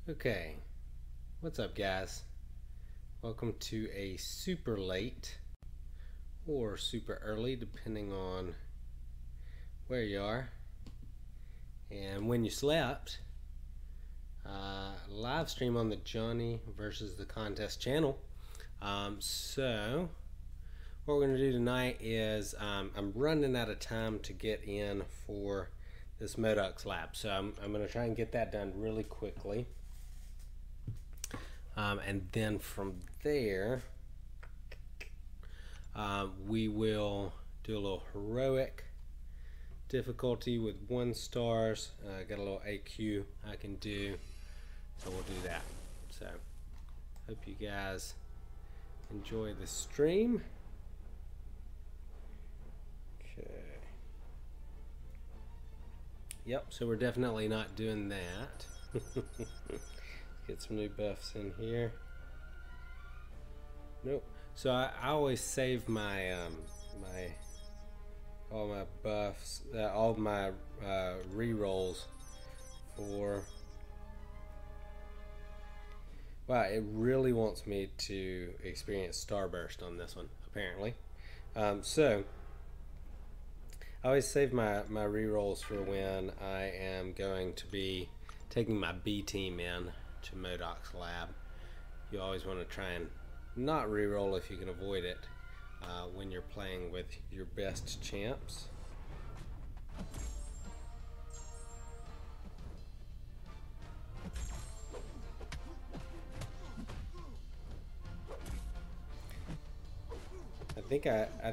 Okay, what's up guys? Welcome to a super late or super early depending on where you are and when you slept live stream on the Johnny versus the Contest channel. So what we're going to do tonight is I'm running out of time to get in for this Modok lab, so I'm going to try and get that done really quickly. And then from there, we will do a little heroic difficulty with 1 stars. Got a little AQ I can do, so we'll do that. So, hope you guys enjoy the stream. Okay. Yep, so we're definitely not doing that. Get some new buffs in here. Nope. So I always save my all my buffs, all my re-rolls for. Wow, it really wants me to experience Starburst on this one, apparently. So I always save my re-rolls for when I am going to be taking my B team in to Modok's lab. You always want to try and not re-roll if you can avoid it when you're playing with your best champs. I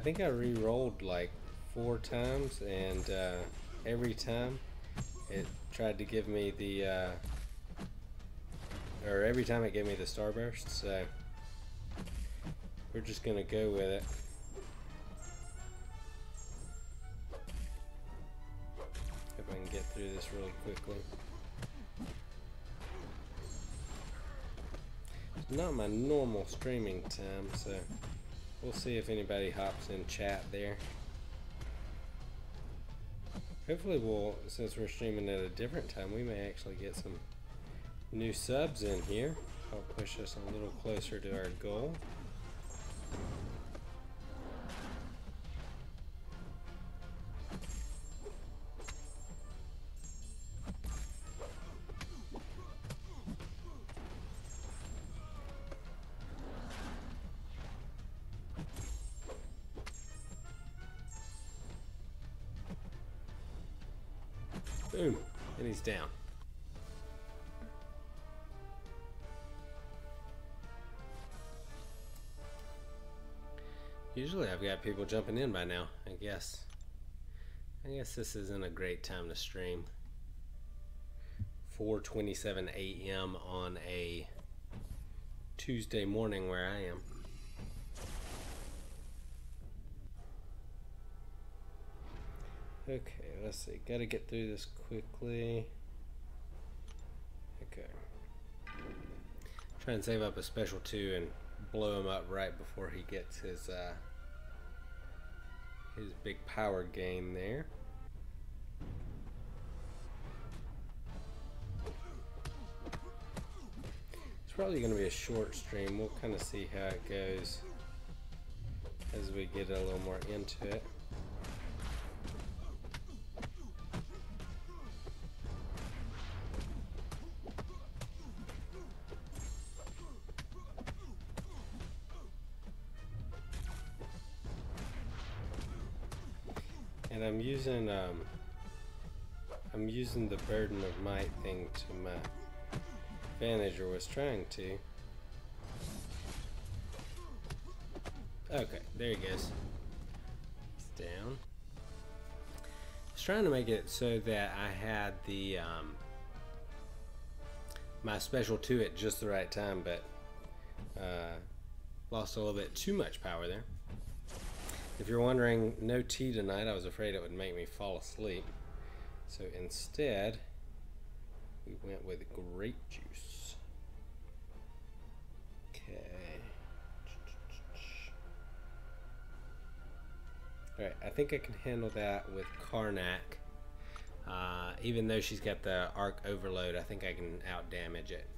think I re-rolled like 4 times, and every time it tried to give me the or every time it gave me the Starburst, so we're just gonna go with it. Hope I can get through this really quickly. It's not my normal streaming time, so we'll see if anybody hops in chat there. Hopefully we'll, since we're streaming at a different time, we may actually get some new subs in here. Help push us a little closer to our goal. Boom, and he's down. Usually I've got people jumping in by now. I guess this isn't a great time to stream. 4:27 a.m. on a Tuesday morning where I am. Okay, let's see. Gotta get through this quickly. Okay. Try and save up a special 2 and blow him up right before he gets his big power gain there. It's probably going to be a short stream. We'll kind of see how it goes as we get a little more into it. And I'm using the burden of might thing to my advantage, or was trying to. Okay, there he goes. He's down. I was trying to make it so that I had the my special 2 at just the right time, but lost a little bit too much power there. If you're wondering, no tea tonight. I was afraid it would make me fall asleep. So instead, we went with grape juice. Okay. Alright, I think I can handle that with Karnak. Even though she's got the arc overload, I think I can out damage it.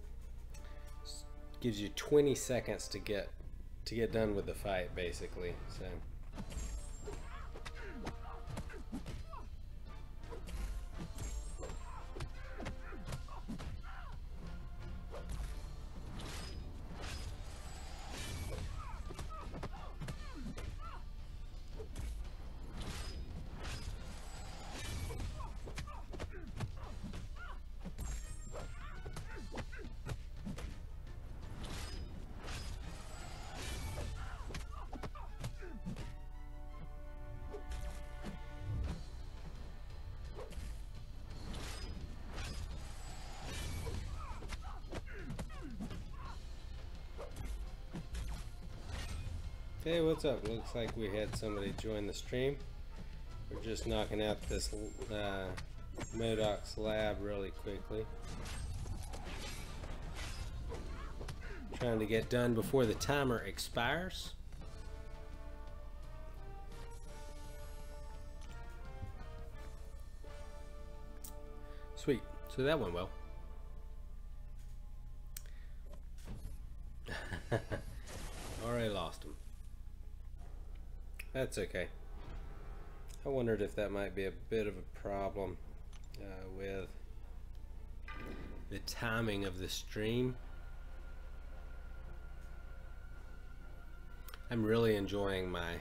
gives you 20 seconds to get done with the fight, basically. So. Hey, what's up? Looks like we had somebody join the stream. We're just knocking out this Modok's lab really quickly. Trying to get done before the timer expires. Sweet. So that went well. Already lost him. That's okay. I wondered if that might be a bit of a problem with the timing of the stream. I'm really enjoying my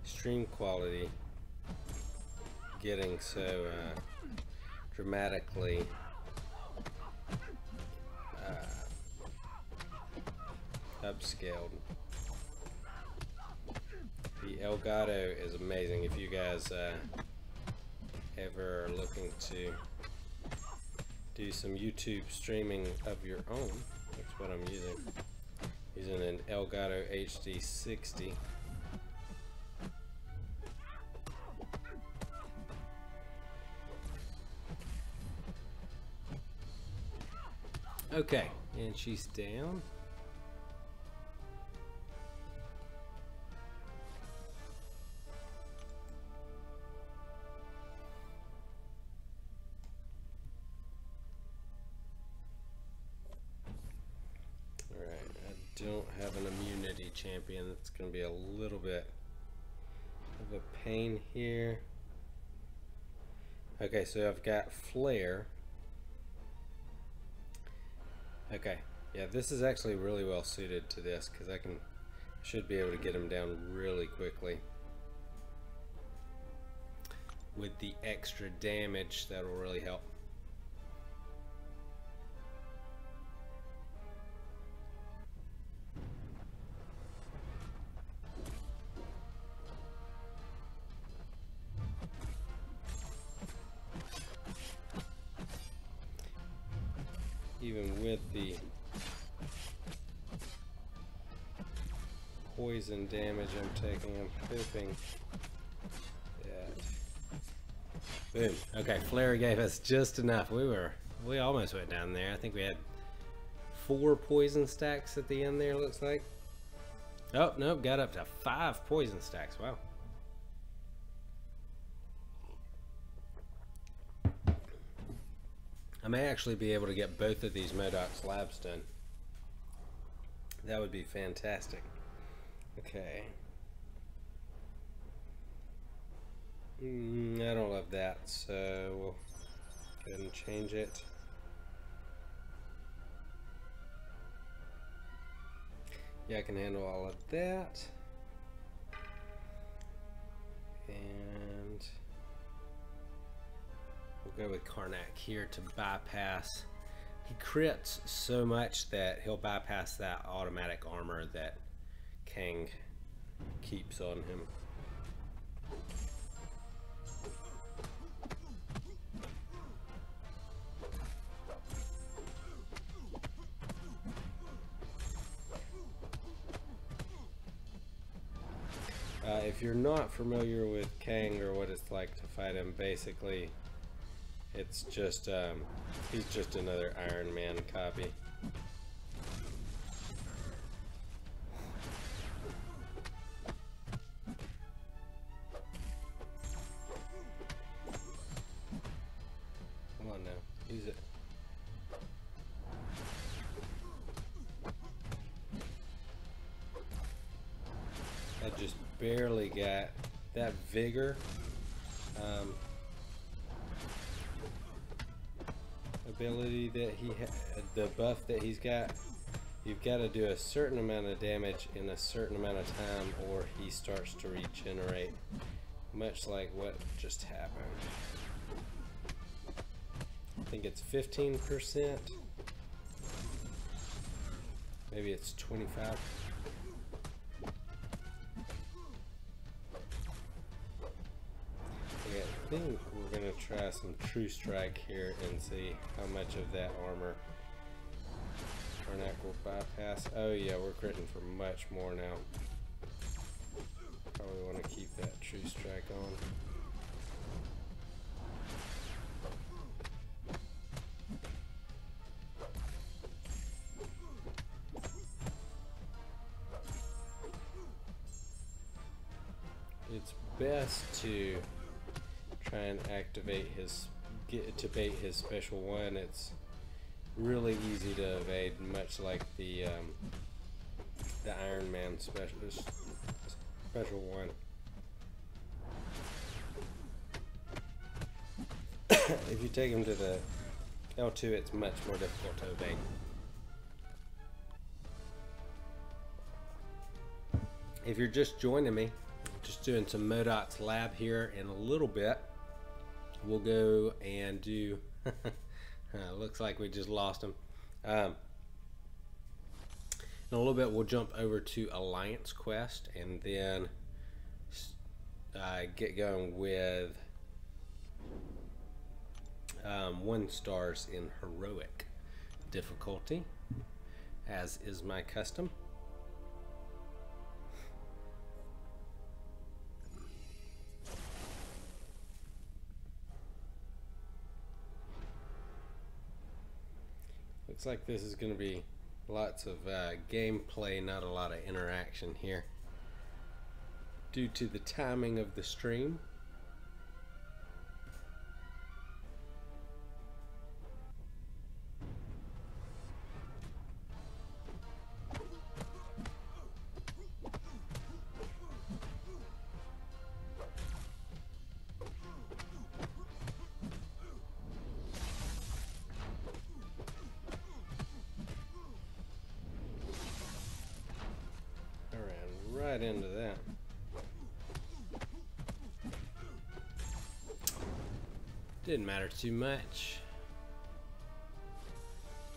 stream quality getting so dramatically upscaled. The Elgato is amazing. If you guys ever are looking to do some YouTube streaming of your own, that's what I'm using. Using an Elgato HD 60. Okay, and she's down. Don't have an immunity champion. It's going to be a little bit of a pain here. Okay, so I've got Flare. Okay, yeah, this is actually really well suited to this because I should be able to get him down really quickly with the extra damage. That will really help. Even with the poison damage I'm taking, I'm hoping that... Boom. Okay, Flare gave us just enough. We almost went down there. I think we had 4 poison stacks at the end there, looks like. Oh, nope, got up to 5 poison stacks. Wow. I may actually be able to get both of these Modok's labs done. That would be fantastic. Okay. I don't love that, so we'll go ahead and change it. Yeah, I can handle all of that. And we'll go with Karnak here to bypass. He crits so much that he'll bypass that automatic armor that Kang keeps on him. If you're not familiar with Kang or what it's like to fight him, basically it's just he's just another Iron Man copy. Come on now, use it. barely got that vigor ability that he the buff that he's got. You've got to do a certain amount of damage in a certain amount of time or he starts to regenerate, much like what just happened. I think it's 15%. Maybe it's 25. Okay, I think we're gonna try some True Strike here and see how much of that armor Karnak will bypass. Oh yeah, we're critting for much more now. Probably want to keep that True Strike on. It's best to try and activate his, to bait his special one. It's really easy to evade, much like the Iron Man special one. If you take him to the L2, it's much more difficult to evade. If you're just joining me, just doing some Modok's lab here. In a little bit we'll go and do looks like we just lost him. In a little bit we'll jump over to Alliance Quest and then get going with 1 stars in heroic difficulty, as is my custom. Looks like this is going to be lots of gameplay, not a lot of interaction here, due to the timing of the stream. Right into that. Didn't matter too much.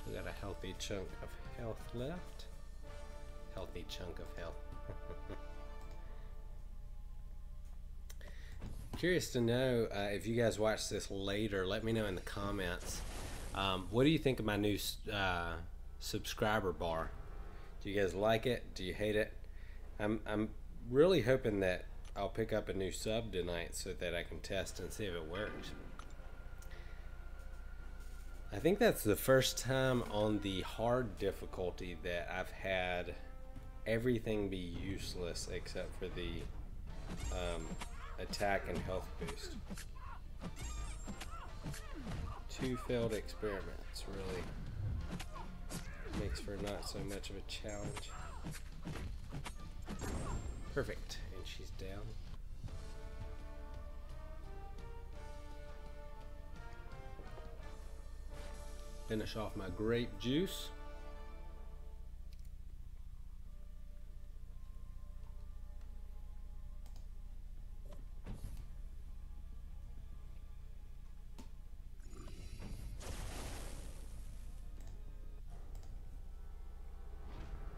We got a healthy chunk of health left. Healthy chunk of health. Curious to know if you guys watch this later. Let me know in the comments. What do you think of my new subscriber bar? Do you guys like it? Do you hate it? I'm really hoping that I'll pick up a new sub tonight so that I can test and see if it works. I think that's the first time on the hard difficulty that I've had everything be useless except for the attack and health boost. 2 failed experiments really makes for not so much of a challenge. Perfect, and she's down. Finish off my grape juice.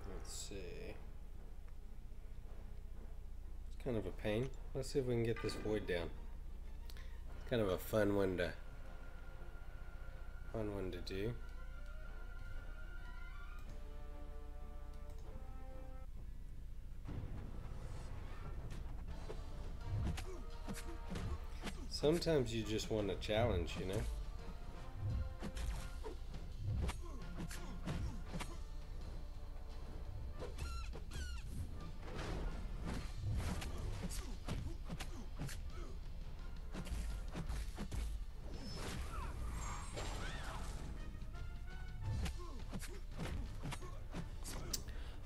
Let's see. Kind of a pain. Let's see if we can get this void down. Kind of a fun one to do. Sometimes you just want a challenge, you know?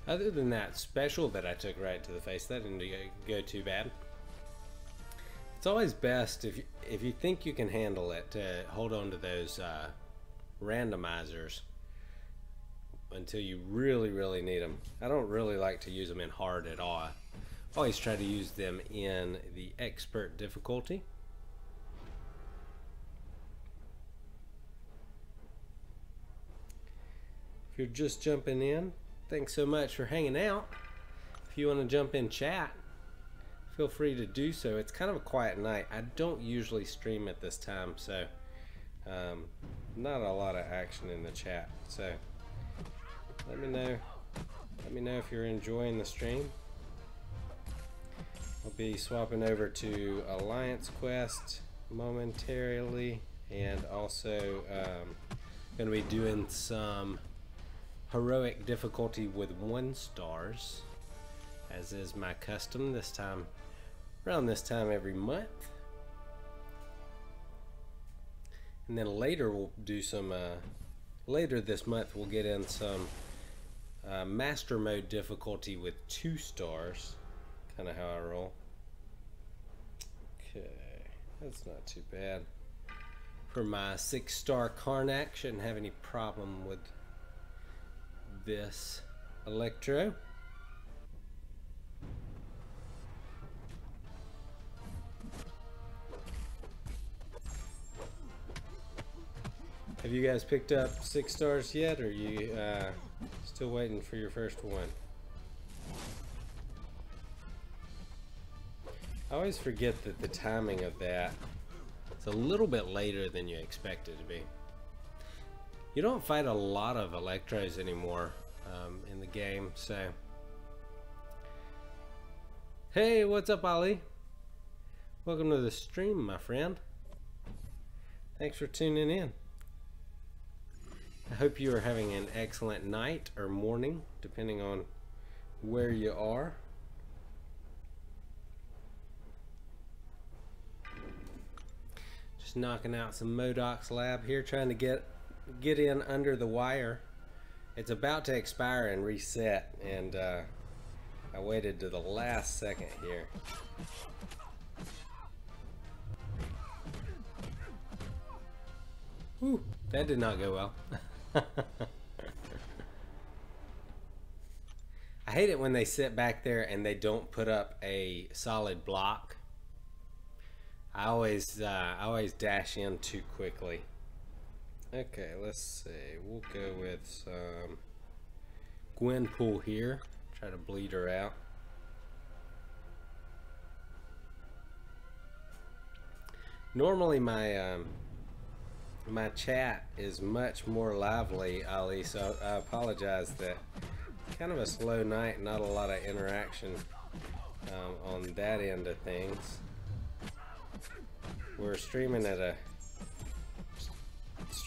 Other than that special that I took right to the face, that didn't go too bad. It's always best if you think you can handle it to hold on to those randomizers until you really need them. I don't really like to use them in hard at all. I always try to use them in the expert difficulty. If you're just jumping in, thanks so much for hanging out. If you want to jump in chat, feel free to do so. It's kind of a quiet night. I don't usually stream at this time, so not a lot of action in the chat. So let me know if you're enjoying the stream. I'll be swapping over to Alliance Quest momentarily, and also going to be doing some heroic difficulty with 1 stars, as is my custom this time, around this time every month. And then later we'll do some later this month we'll get in some master mode difficulty with 2 stars, kind of how I roll. Okay, that's not too bad. For my 6-star Karnak, shouldn't have any problem with this Electro. Have you guys picked up 6 stars yet, or are you still waiting for your first one? I always forget that the timing of that is a little bit later than you expect it to be. You don't fight a lot of Electros anymore in the game, so. Hey, what's up, Ali? Welcome to the stream, my friend. Thanks for tuning in. I hope you are having an excellent night or morning, depending on where you are. Just knocking out some Modok's lab here, trying to get in under the wire. It's about to expire and reset, and I waited to the last second here. Whew, that did not go well. I hate it when they sit back there and they don't put up a solid block. I always dash in too quickly. Okay, let's see. We'll go with some Gwenpool here. Try to bleed her out. Normally my my chat is much more lively, Ali, so I apologize that kind of a slow night, not a lot of interaction on that end of things. We're streaming at a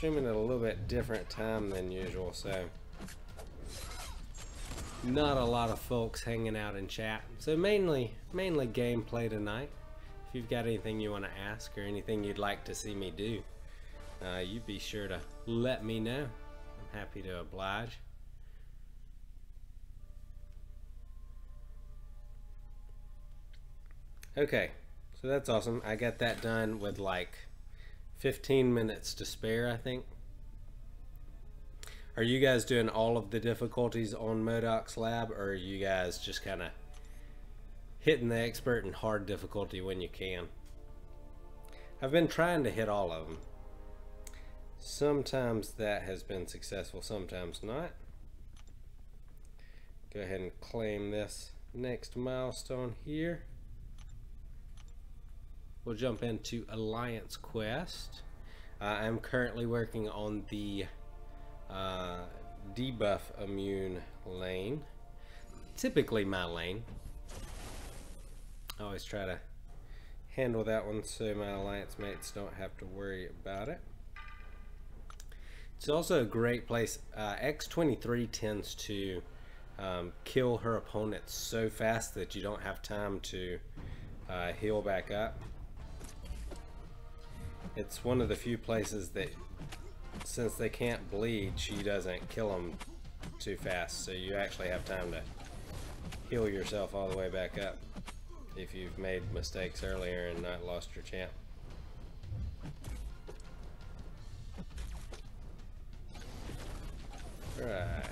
little bit different time than usual, so not a lot of folks hanging out in chat. So mainly gameplay tonight. If you've got anything you want to ask or anything you'd like to see me do, you be sure to let me know. I'm happy to oblige. Okay, so that's awesome. I got that done with like 15 minutes to spare, I think. Are you guys doing all of the difficulties on Modok's lab, or are you guys just kind of hitting the expert and hard difficulty when you can? I've been trying to hit all of them. Sometimes that has been successful, sometimes not. Go ahead and claim this next milestone here. We'll jump into Alliance Quest. I'm currently working on the debuff immune lane. Typically my lane. I always try to handle that one so my alliance mates don't have to worry about it. It's also a great place. X23 tends to kill her opponents so fast that you don't have time to heal back up. It's one of the few places that, since they can't bleed, she doesn't kill them too fast, so you actually have time to heal yourself all the way back up if you've made mistakes earlier and not lost your champ. Alright,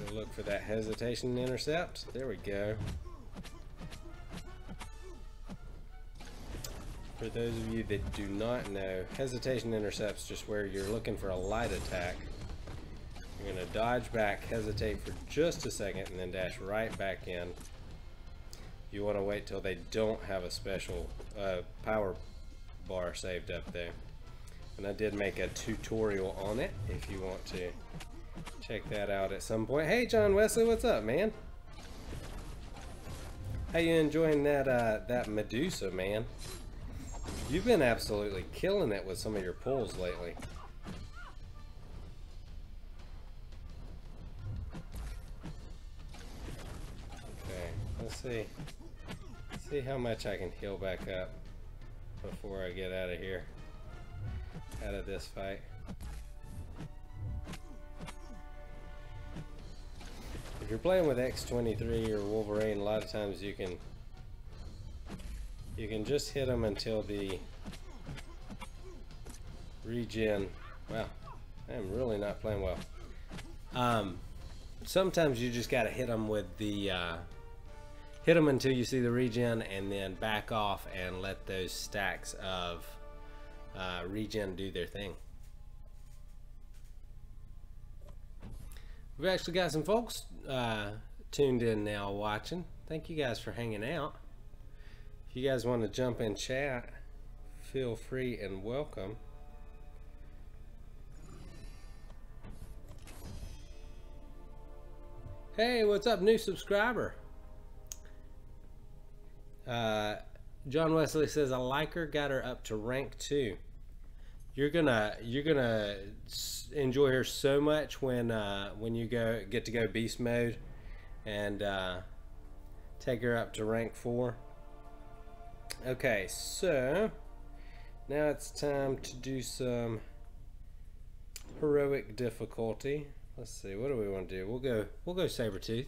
we'll look for that hesitation intercept. There we go. For those of you that do not know, hesitation intercepts just where you're looking for a light attack. You're going to dodge back, hesitate for just a second, and then dash right back in. You want to wait till they don't have a special power bar saved up there. And I did make a tutorial on it if you want to check that out at some point. Hey John Wesley, what's up, man? How you enjoying that Medusa, man? You've been absolutely killing it with some of your pulls lately. Okay, let's see how much I can heal back up before I get out of here, out of this fight. If you're playing with X23 or Wolverine, a lot of times you can just hit them until the regen. Wow, I'm really not playing well. Sometimes you just gotta hit them with the hit them until you see the regen, and then back off and let those stacks of regen do their thing. We've actually got some folks tuned in now watching. Thank you guys for hanging out. If you guys want to jump in chat, feel free and welcome. Hey, what's up, new subscriber? John Wesley says, I like her, got her up to rank 2. You're gonna enjoy her so much when you get to go beast mode and take her up to rank 4. Okay, so now it's time to do some heroic difficulty. Let's see, what do we want to do? We'll go Sabretooth.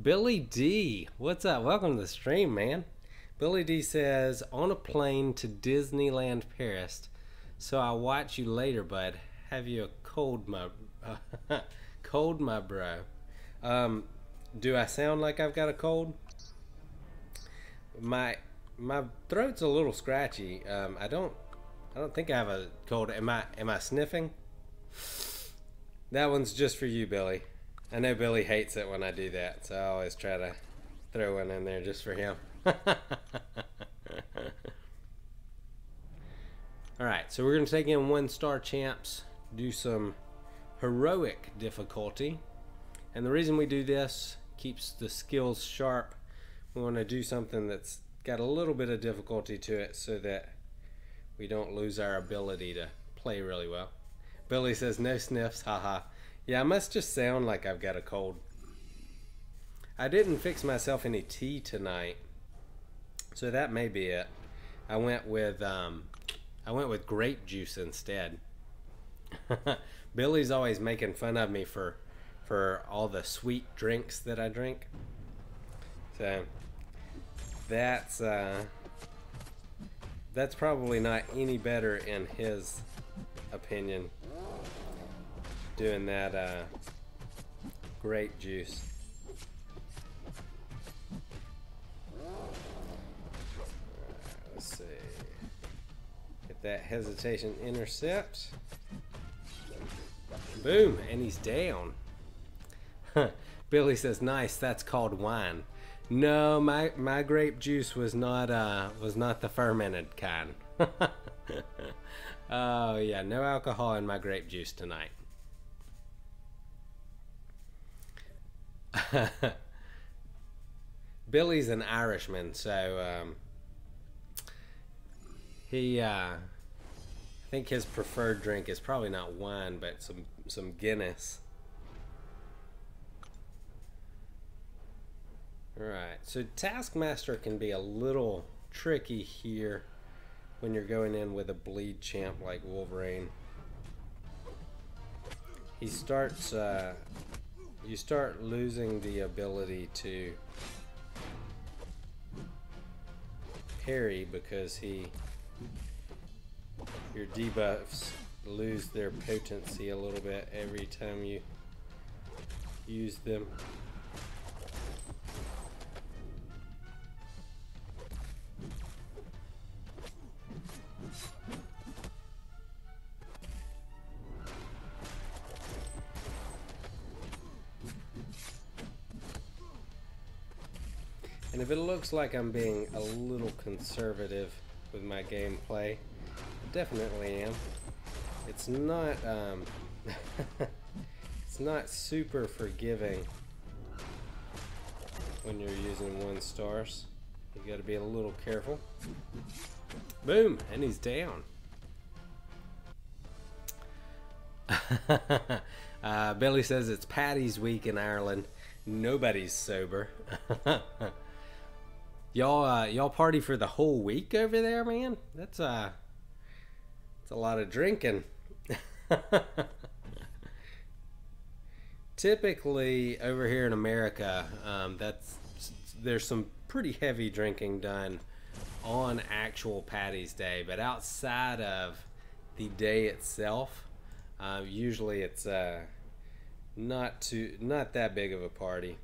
Billy D, what's up? Welcome to the stream, man. Billy D says, on a plane to Disneyland Paris. So I'll watch you later, bud. Have you a cold, my cold, my bro? Do I sound like I've got a cold? My throat's a little scratchy. I don't think I have a cold. Am I sniffing? That one's just for you, Billy. I know Billy hates it when I do that, so I always try to throw one in there just for him. Alright, so we're going to take in 1-star champs, do some heroic difficulty. And the reason we do this, keeps the skills sharp. We want to do something that's got a little bit of difficulty to it so that we don't lose our ability to play really well. Billy says, no sniffs, haha. Yeah, I must just sound like I've got a cold. I didn't fix myself any tea tonight, so that may be it. I went with grape juice instead. Billy's always making fun of me for all the sweet drinks that I drink. So that's probably not any better in his opinion, doing that grape juice. Let's see. Get that hesitation intercept. Boom, and he's down. Billy says, nice, that's called wine. No, my grape juice was not the fermented kind. Oh yeah, no alcohol in my grape juice tonight. Billy's an Irishman, so I think his preferred drink is probably not wine, but some Guinness. Alright, so Taskmaster can be a little tricky here when you're going in with a bleed champ like Wolverine. He starts you start losing the ability to parry because your debuffs lose their potency a little bit every time you use them. And if it looks like I'm being a little conservative with my gameplay, I definitely am. It's not it's not super forgiving when you're using 1 stars. You got to be a little careful. Boom, and he's down. Billy says it's Paddy's week in Ireland. Nobody's sober. Y'all party for the whole week over there, man? That's a lot of drinking. Typically over here in America, there's some pretty heavy drinking done on actual Paddy's Day, but outside of the day itself, usually it's not that big of a party.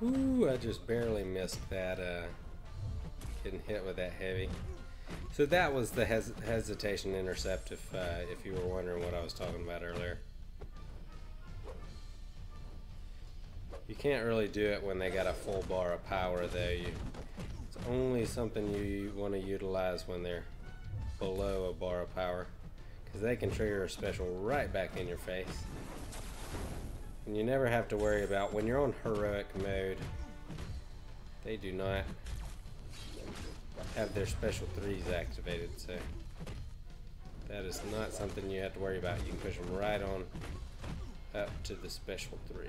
Ooh, I just barely missed that, getting hit with that heavy. So that was the hesitation intercept, if you were wondering what I was talking about earlier. You can't really do it when they got a full bar of power, though. It's only something you want to utilize when they're below a bar of power, because they can trigger a special right back in your face. And you never have to worry about when you're on heroic mode. They do not have their special 3s activated, so that is not something you have to worry about. You can push them right on up to the special 3.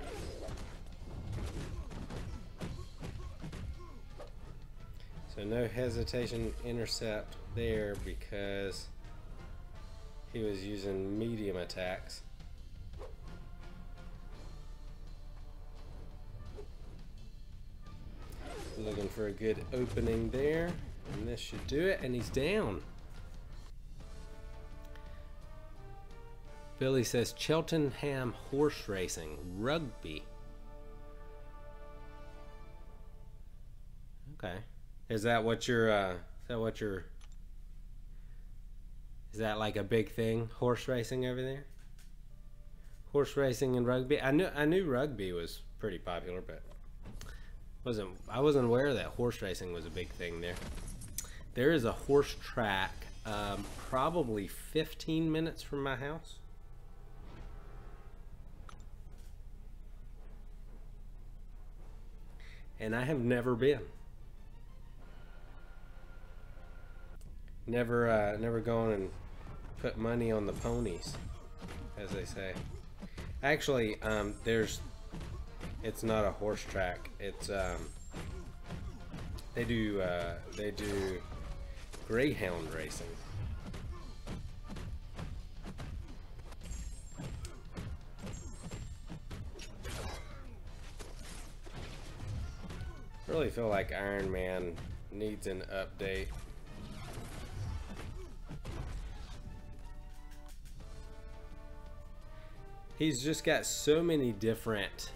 So no hesitation intercept there because he was using medium attacks. Looking for a good opening there, and this should do it, and he's down. Billy says Cheltenham horse racing, rugby. Okay. Is that like a big thing, horse racing over there? Horse racing and rugby? I knew rugby was pretty popular, but I wasn't aware that horse racing was a big thing there. There is a horse track probably 15 minutes from my house. And I have never been. Never gone and put money on the ponies, as they say. Actually, it's not a horse track. It's they do greyhound racing. I really feel like Iron Man needs an update. He's just got so many different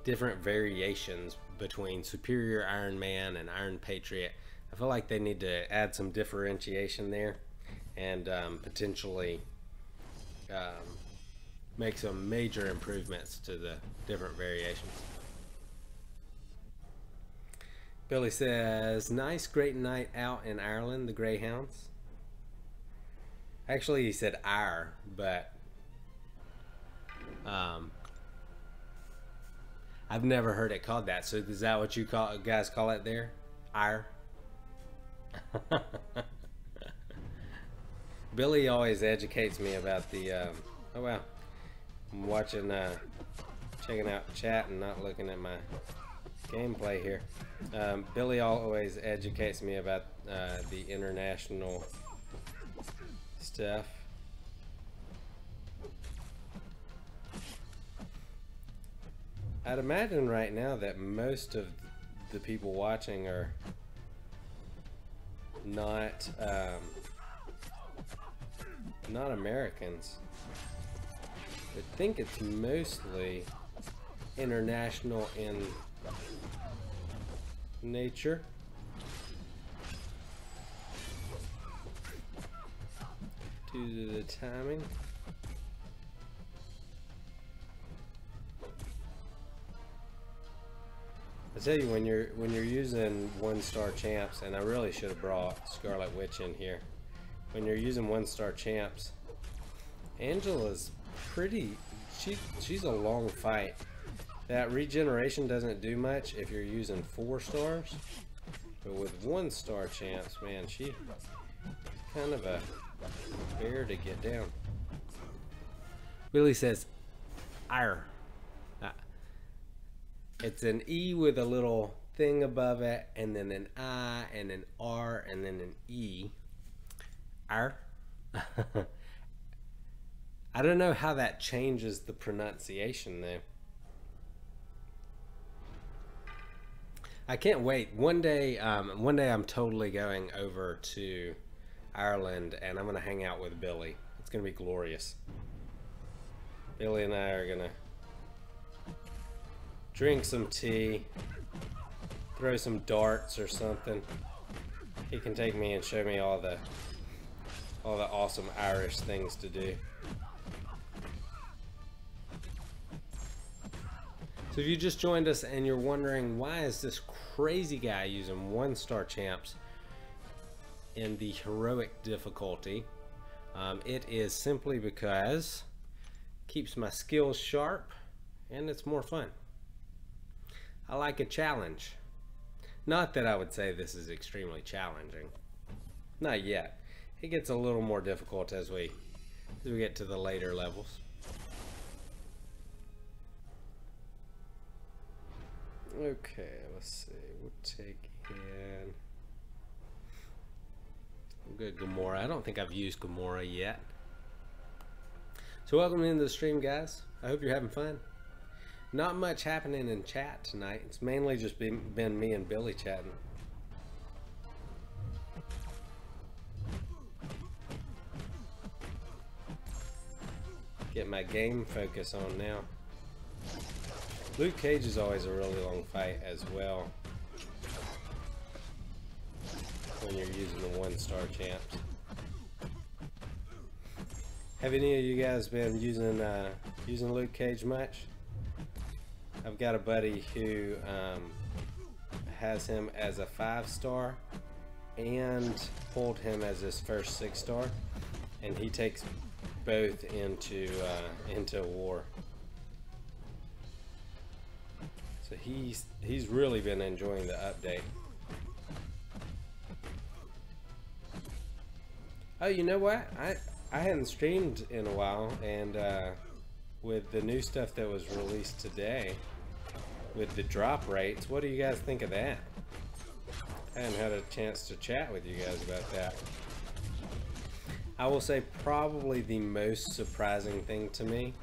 variations between Superior Iron Man and Iron Patriot. I feel like they need to add some differentiation there and potentially make some major improvements to the different variations. Billy says, nice, great night out in Ireland, the Greyhounds. Actually, he said "our," but I've never heard it called that. So is that what you guys call it there? "Our." Billy always educates me about the. Oh wow, I'm watching, checking out chat and not looking at my gameplay here. Billy always educates me about the international stuff. I'd imagine right now that most of the people watching are not not Americans. I think it's mostly international in nature. Due to the timing. I tell you, when you're using 1-star champs, and I really should have brought Scarlet Witch in here. When you're using 1-star champs, Angela's pretty. She's a long fight. That regeneration doesn't do much if you're using 4 stars, but with 1-star champs, man, she kind of a bear to get down. Billy says, "Ire." It's an E with a little thing above it, and then an I, and an R, and then an E. R. I don't know how that changes the pronunciation though. I can't wait. One day I'm totally going over to Ireland, and I'm gonna hang out with Billy. It's gonna be glorious. Billy and I are gonna drink some tea, throw some darts or something. He can take me and show me all the awesome Irish things to do. So if you just joined us and you're wondering, why is this crazy guy using 1-star champs in the heroic difficulty, it is simply because it keeps my skills sharp and it's more fun. I like a challenge. Not that I would say this is extremely challenging. Not yet. It gets a little more difficult as we get to the later levels. Okay, let's see. We'll take in. Good, Gamora. I don't think I've used Gamora yet. So welcome into the stream, guys. I hope you're having fun. Not much happening in chat tonight. It's mainly just been me and Billy chatting. Get my game focus on now. Luke Cage is always a really long fight as well when you're using the 1-star champs. Have any of you guys been using Luke Cage much? I've got a buddy who has him as a 5-star and pulled him as his first 6-star, and he takes both into war. So he's really been enjoying the update. Oh, you know what? I hadn't streamed in a while, and with the new stuff that was released today, with the drop rates, what do you guys think of that? I haven't had a chance to chat with you guys about that. I will say probably the most surprising thing to me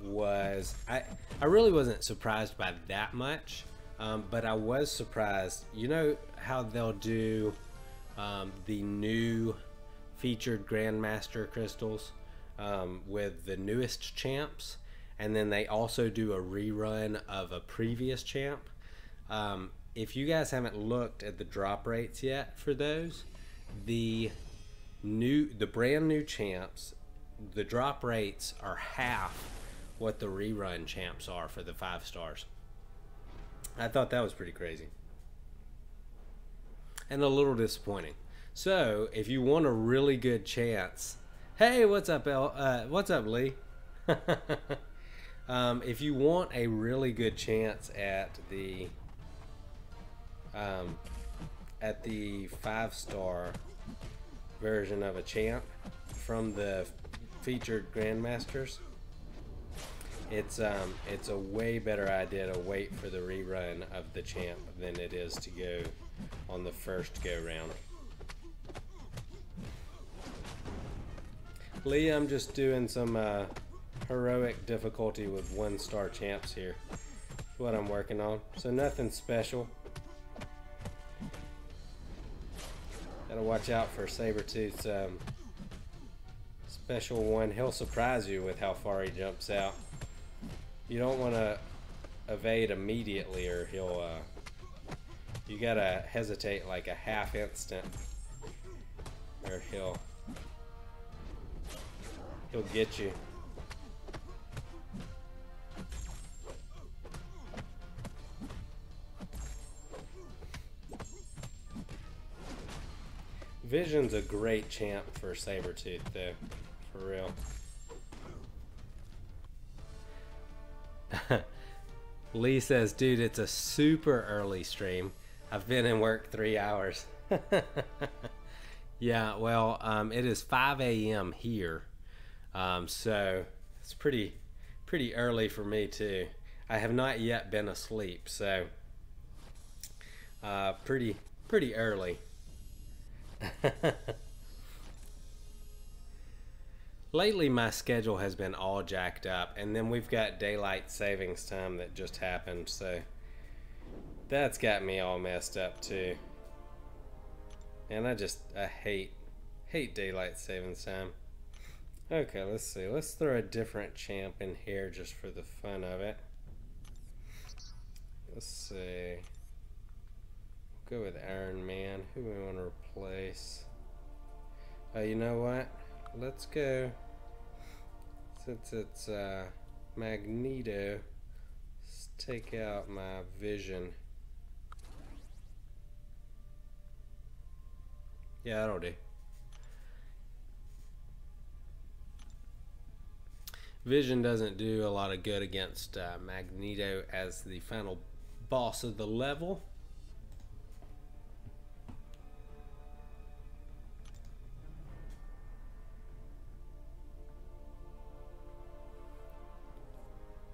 was I really wasn't surprised by that much, but I was surprised. You know how they'll do the new featured Grandmaster crystals with the newest champs, and then they also do a rerun of a previous champ. If you guys haven't looked at the drop rates yet for those, the brand new champs, the drop rates are half what the rerun champs are for the 5-stars. I thought that was pretty crazy and a little disappointing. So if you want a really good chance, hey, what's up, what's up, Lee? If you want a really good chance at the 5-star version of a champ from the featured Grandmasters, It's a way better idea to wait for the rerun of the champ than it is to go on the first go round. Lee, I'm just doing some heroic difficulty with 1-star champs here. That's what I'm working on. So nothing special. Gotta watch out for Sabretooth's special one. He'll surprise you with how far he jumps out. You don't want to evade immediately, or he'll you gotta hesitate like a half instant, or he'll get you. Vision's a great champ for Sabretooth though, for real. Lee says, dude, it's a super early stream. I've been in work 3 hours. Yeah, well, it is 5 a.m. here. So it's pretty early for me too. I have not yet been asleep, so pretty early. Lately my schedule has been all jacked up, and then we've got daylight savings time that just happened, so that's got me all messed up too. And I hate daylight savings time. Okay, let's see. Let's throw a different champ in here just for the fun of it. Let's see. Go with Iron Man. Who do we want to replace? You know what? Let's go. Since it's Magneto, let's take out my Vision. Yeah, that'll do. Vision doesn't do a lot of good against Magneto as the final boss of the level.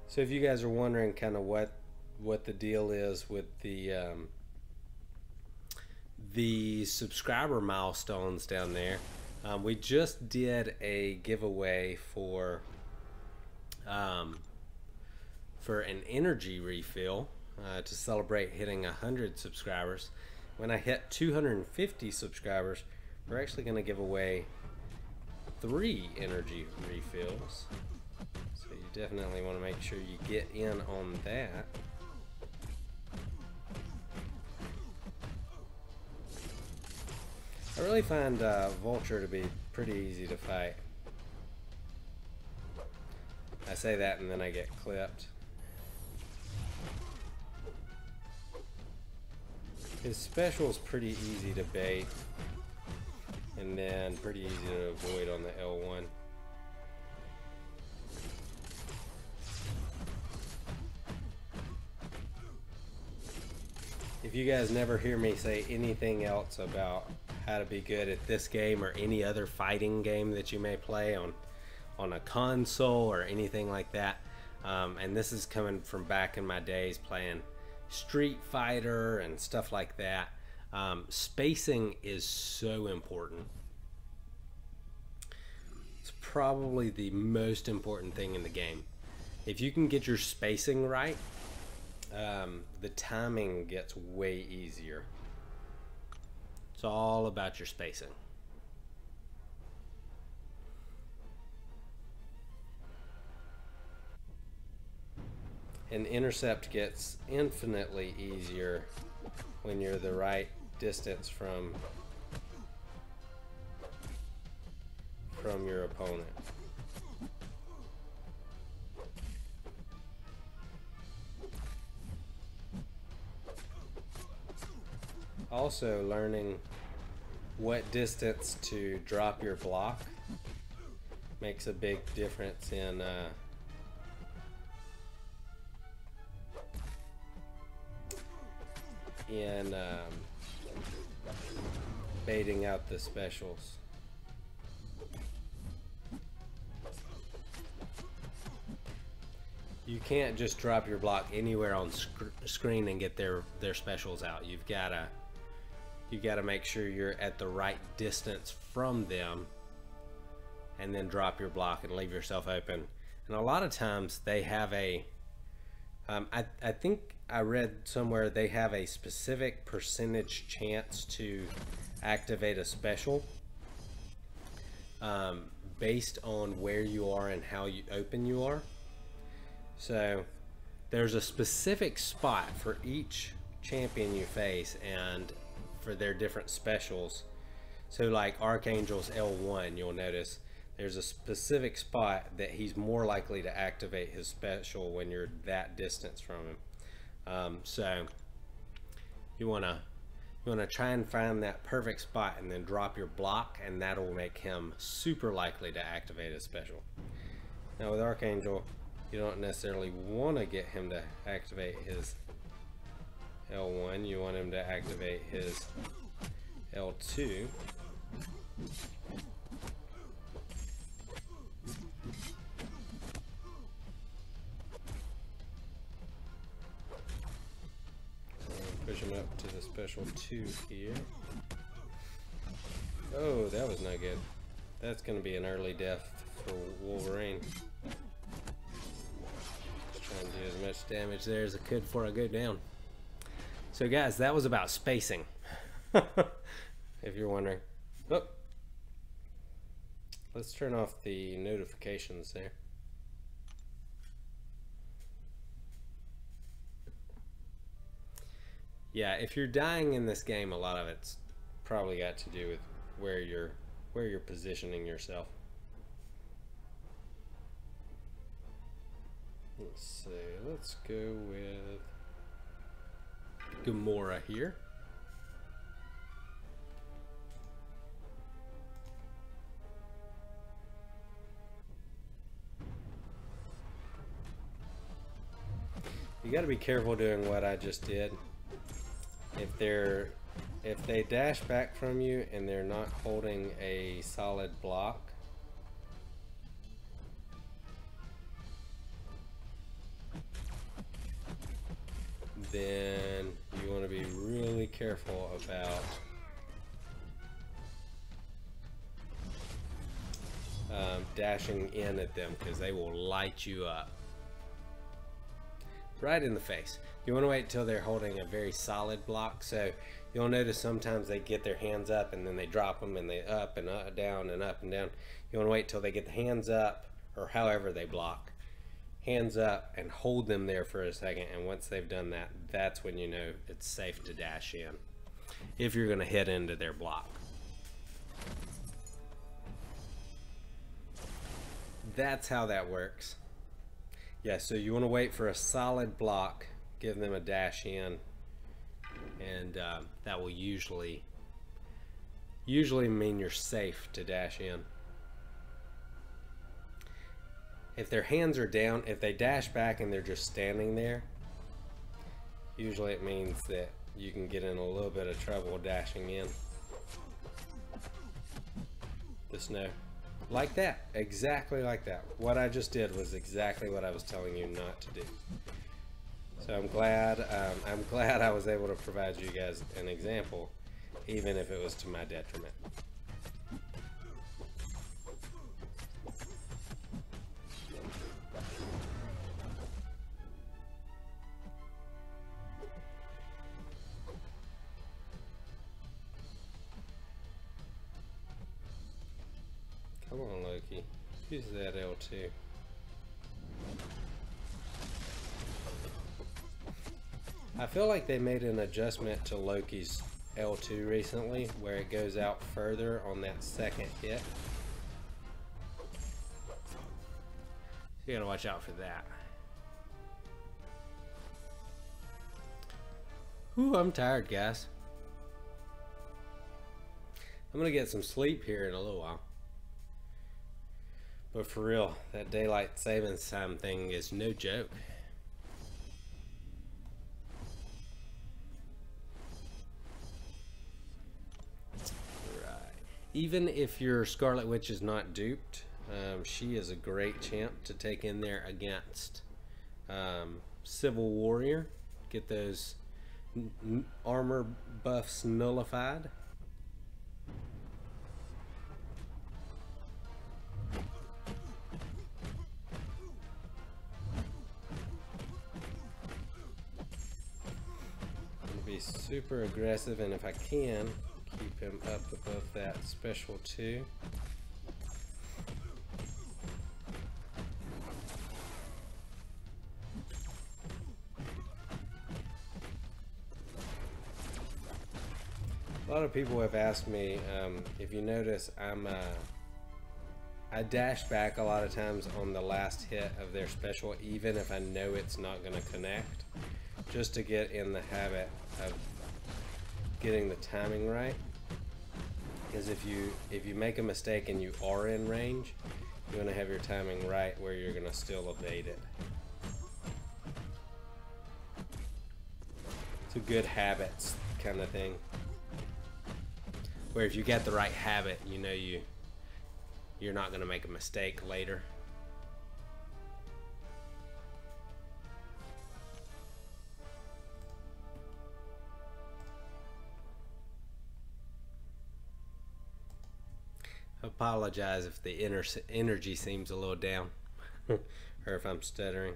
So if you guys are wondering kind of what the deal is with the subscriber milestones down there, we just did a giveaway for an energy refill to celebrate hitting 100 subscribers. When I hit 250 subscribers, we're actually going to give away 3 energy refills. So you definitely want to make sure you get in on that. I really find Vulture to be pretty easy to fight. I say that and then I get clipped. His special is pretty easy to bait, and then pretty easy to avoid on the L1. If you guys never hear me say anything else about how to be good at this game or any other fighting game that you may play on a console or anything like that, and this is coming from back in my days playing Street Fighter and stuff like that, spacing is so important. It's probably the most important thing in the game. If you can get your spacing right, the timing gets way easier. It's all about your spacing. And intercept gets infinitely easier when you're the right distance from your opponent. Also, learning what distance to drop your block makes a big difference in baiting out the specials. you can't just drop your block anywhere on screen and get their specials out. You've gotta make sure you're at the right distance from them, and then drop your block and leave yourself open. And a lot of times they have a I think I read somewhere they have a specific percentage chance to activate a special based on where you are and how open you are. So there's a specific spot for each champion you face and for their different specials. So like Archangel's L1, you'll notice there's a specific spot that he's more likely to activate his special when you're that distance from him. So you wanna try and find that perfect spot and then drop your block, and that'll make him super likely to activate his special. Now with Archangel, you don't necessarily want to get him to activate his L1. You want him to activate his L2. Push him up to the special 2 here. Oh, that was not good. That's going to be an early death for Wolverine. Just trying to do as much damage there as I could before I go down. So guys, that was about spacing. If you're wondering. Oh. Let's turn off the notifications there. Yeah, if you're dying in this game, a lot of it's probably got to do with where you're positioning yourself. Let's see, let's go with Gamora here. You got to be careful doing what I just did. If they dash back from you and they're not holding a solid block, then you want to be really careful about dashing in at them, because they will light you up right in the face. You want to wait till they're holding a very solid block. So you'll notice sometimes they get their hands up and then they drop them, and they up and down and up and down. You want to wait till they get the hands up, or however they block, hands up, and hold them there for a second. And once they've done that, that's when you know it's safe to dash in, if you're going to hit into their block. That's how that works. Yeah, so you want to wait for a solid block, give them a dash in, and that will usually mean you're safe to dash in. If their hands are down, if they dash back and they're just standing there, usually it means that you can get in a little bit of trouble dashing in the snow. Like that, exactly like that. What I just did was exactly what I was telling you not to do. So I'm glad I was able to provide you guys an example, even if it was to my detriment. Come on, Loki. Use that L2. I feel like they made an adjustment to Loki's L2 recently, where it goes out further on that second hit. You gotta watch out for that. Ooh, I'm tired, guys. I'm gonna get some sleep here in a little while. But for real, that daylight savings time thing is no joke. Right. Even if your Scarlet Witch is not duped, she is a great champ to take in there against Civil Warrior. Get those armor buffs nullified. Be super aggressive, and if I can, keep him up above that special 2. A lot of people have asked me, if you notice, I dash back a lot of times on the last hit of their special, even if I know it's not going to connect, just to get in the habit of getting the timing right. Because if you make a mistake and you are in range, you want to have your timing right where you're going to still evade it. It's a good habits kind of thing, where if you get the right habit, you know you're not going to make a mistake later. I apologize if the energy seems a little down or if I'm stuttering.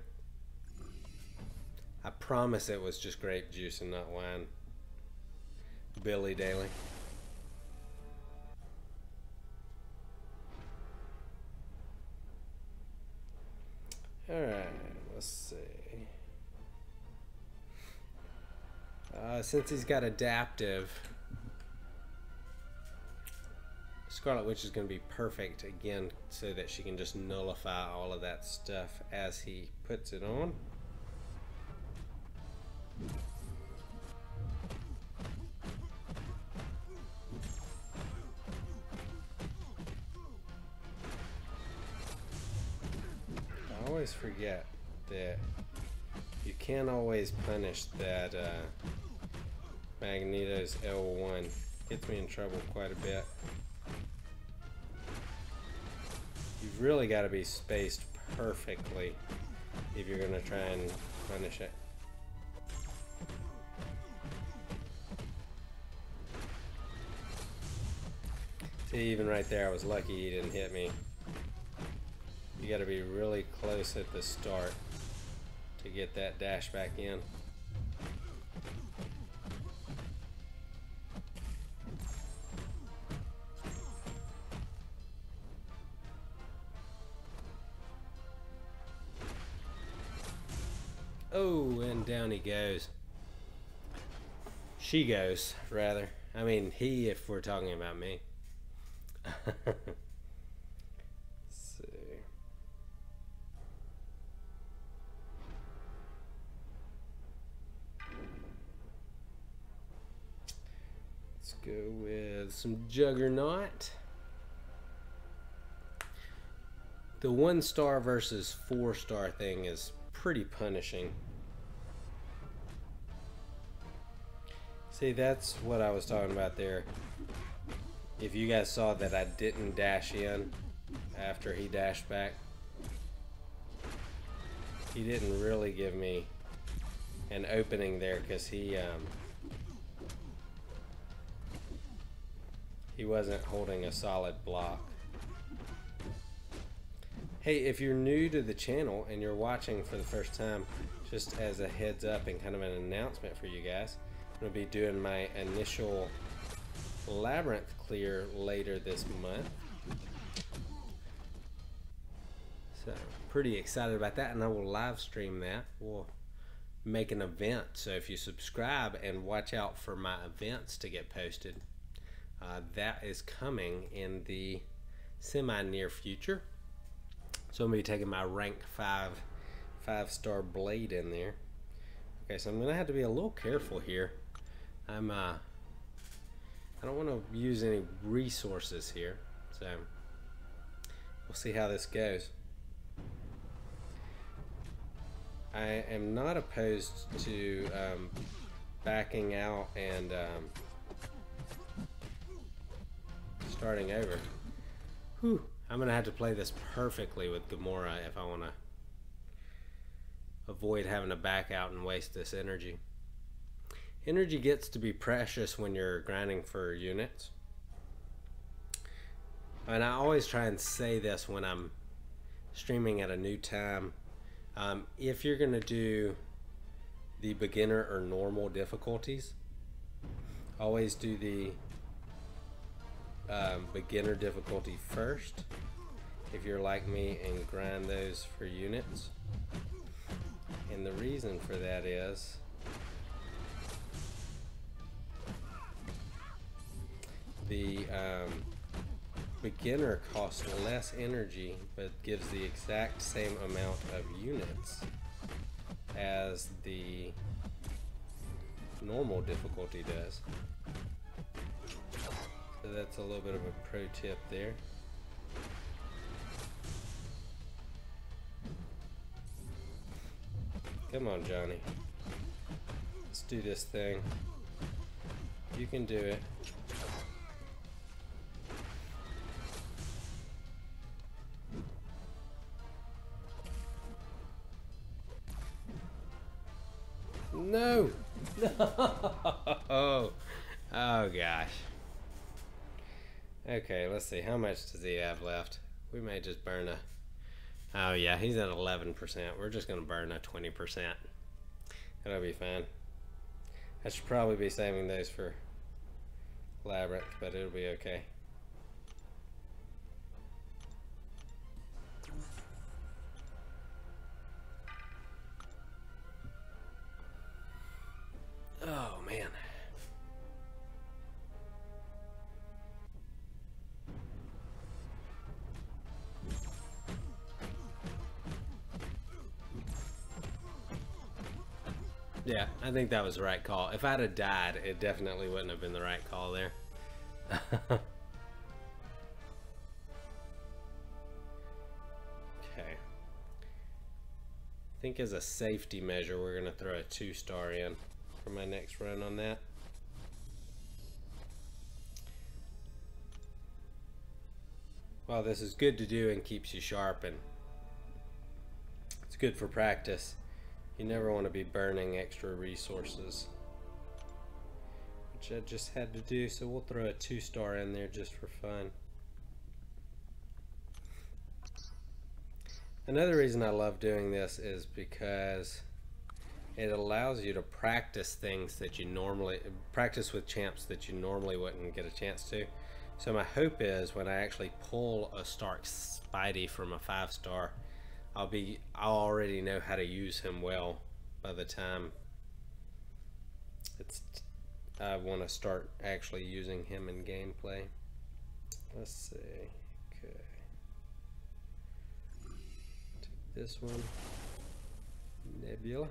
I promise it was just grape juice and not wine. Billy Daly. Alright, let's see. Since he's got adaptive, Scarlet Witch is going to be perfect again so that she can just nullify all of that stuff as he puts it on. I always forget that you can't always punish that Magneto's L1. Gets me in trouble quite a bit. You've really got to be spaced perfectly if you're going to try and punish it. See, even right there, I was lucky he didn't hit me. You got to be really close at the start to get that dash back in. Oh, and down he goes. She goes, rather. I mean, he, if we're talking about me. Let's see. Let's go with some Juggernaut. The 1-star versus 4-star thing is pretty punishing. See, that's what I was talking about there. If you guys saw that I didn't dash in after he dashed back, he didn't really give me an opening there because he wasn't holding a solid block. Hey, if you're new to the channel and you're watching for the first time, just as a heads up and kind of an announcement for you guys, I'm going to be doing my initial Labyrinth clear later this month. So, pretty excited about that, and I will live stream that. We'll make an event, so if you subscribe and watch out for my events to get posted, that is coming in the semi-near future. So I'm going to be taking my rank 5-star blade in there. Okay, so I'm going to have to be a little careful here. I don't want to use any resources here, so we'll see how this goes. I am not opposed to backing out and starting over. Whew. I'm gonna have to play this perfectly with Gamora if I want to avoid having to back out and waste this energy. Energy gets to be precious when you're grinding for units. And I always try and say this when I'm streaming at a new time. If you're going to do the beginner or normal difficulties, always do the beginner difficulty first if you're like me and grind those for units. And the reason for that is the beginner costs less energy but gives the exact same amount of units as the normal difficulty does. So that's a little bit of a pro tip there. Come on, Johnny. Let's do this thing. You can do it. No! No! Oh gosh. Okay, let's see. How much does he have left? We may just burn a... Oh yeah, he's at 11%. We're just going to burn a 20%. That'll be fine. I should probably be saving those for Labyrinth, but it'll be okay. Oh man. Yeah, I think that was the right call. If I'd have died, it definitely wouldn't have been the right call there. Okay. I think as a safety measure, we're going to throw a 2-star in for my next run on that. While this is good to do and keeps you sharp and it's good for practice, you never want to be burning extra resources, which I just had to do, so we'll throw a 2-star in there just for fun. Another reason I love doing this is because it allows you to practice things that you normally practice with champs that you normally wouldn't get a chance to. So my hope is when I actually pull a Stark Spidey from a 5-star, I'll already know how to use him well by the time I want to start actually using him in gameplay. Let's see. Okay. Take this one. Nebula.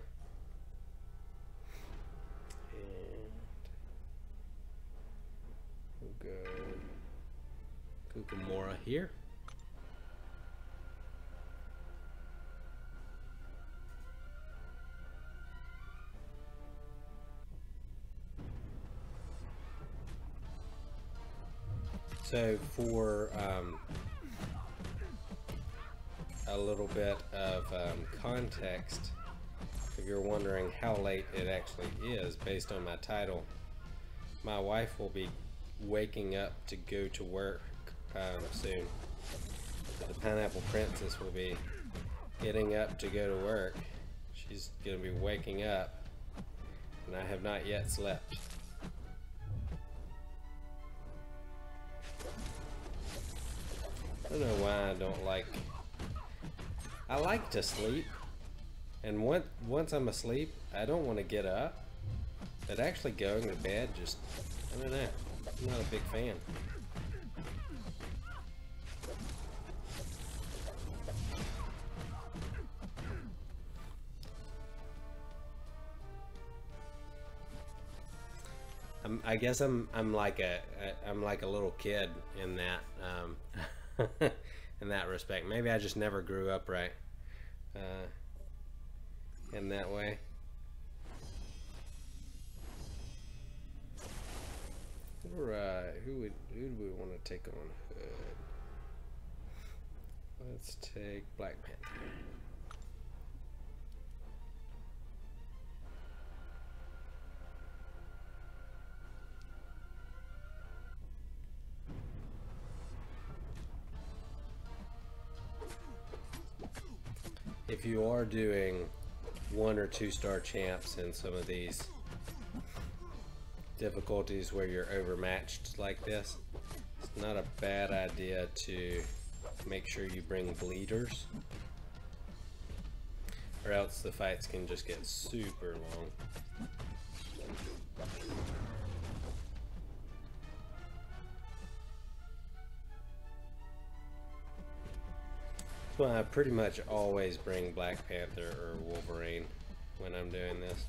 And we'll go Kukumora here. So for a little bit of context, if you're wondering how late it actually is based on my title, my wife will be waking up to go to work soon. The Pineapple Princess will be getting up to go to work. She's going to be waking up, and I have not yet slept. I don't know why I don't like... I like to sleep, and once I'm asleep, I don't want to get up, but actually going to bed just, I don't know, I'm not a big fan. I guess I'm like a little kid in that in that respect. Maybe I just never grew up right in that way. Right, who do we want to take on Hood? Let's take Black Panther. if you are doing 1 or 2 star champs in some of these difficulties where you're overmatched like this, it's not a bad idea to make sure you bring bleeders, or else the fights can just get super long. That's why I pretty much always bring Black Panther or Wolverine when I'm doing this.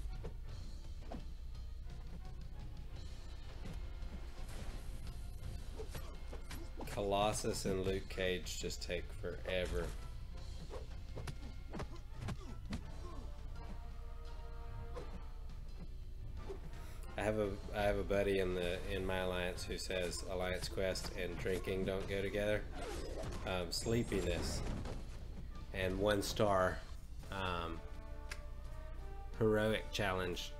Colossus and Luke Cage just take forever. I have a buddy in my alliance who says Alliance Quest and drinking don't go together. Sleepiness and 1 star heroic challenge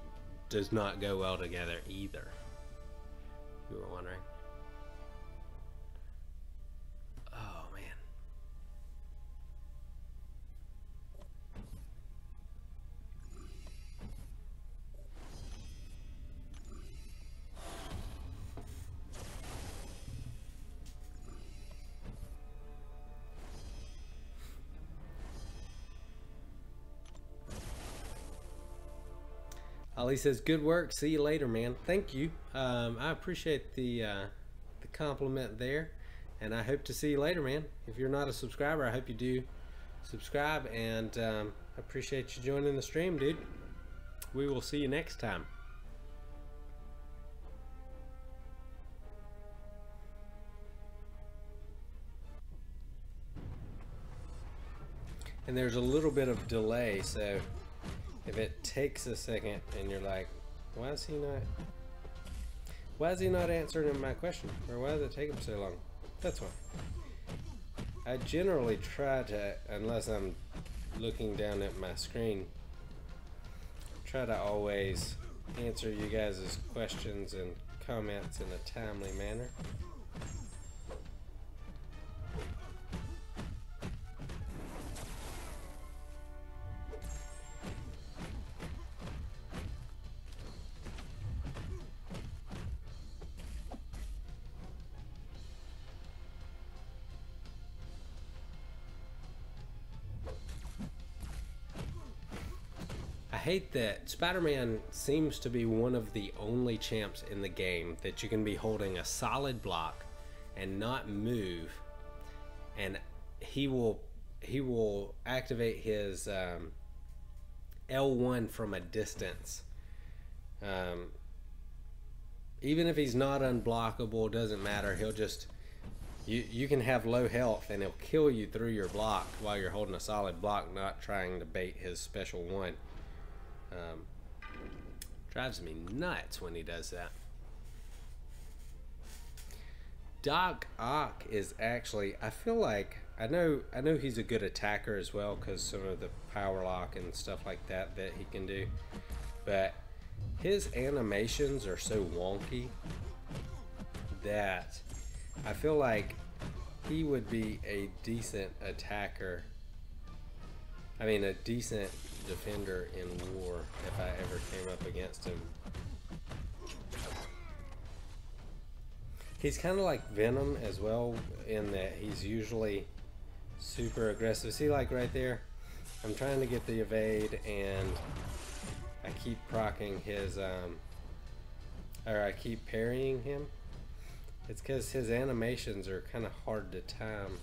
does not go well together either. If you were wondering. Oh man. Ali says, "Good work. See you later, man." Thank you. I appreciate the compliment there, and I hope to see you later, man. If you're not a subscriber, I hope you do subscribe, and I appreciate you joining the stream, dude. We will see you next time. And there's a little bit of delay, so if it takes a second and you're like, why is he not answering my question, or why does it take him so long? That's why. I generally try to, unless I'm looking down at my screen, try to always answer you guys' questions and comments in a timely manner. I hate that Spider-Man seems to be one of the only champs in the game that you can be holding a solid block and not move, and he will activate his L1 from a distance. Even if he's not unblockable, doesn't matter. He'll just you can have low health and he'll kill you through your block while you're holding a solid block, not trying to bait his special one. Drives me nuts when he does that. Doc Ock is actually, I feel like, I know he's a good attacker as well, because some of the power lock and stuff like that he can do, but his animations are so wonky that I feel like he would be a decent attacker. I mean, a decent defender in war if I ever came up against him. He's kind of like Venom as well, in that he's usually super aggressive. See, like right there, I'm trying to get the evade and I keep proccing his, or I keep parrying him. It's because his animations are kind of hard to time.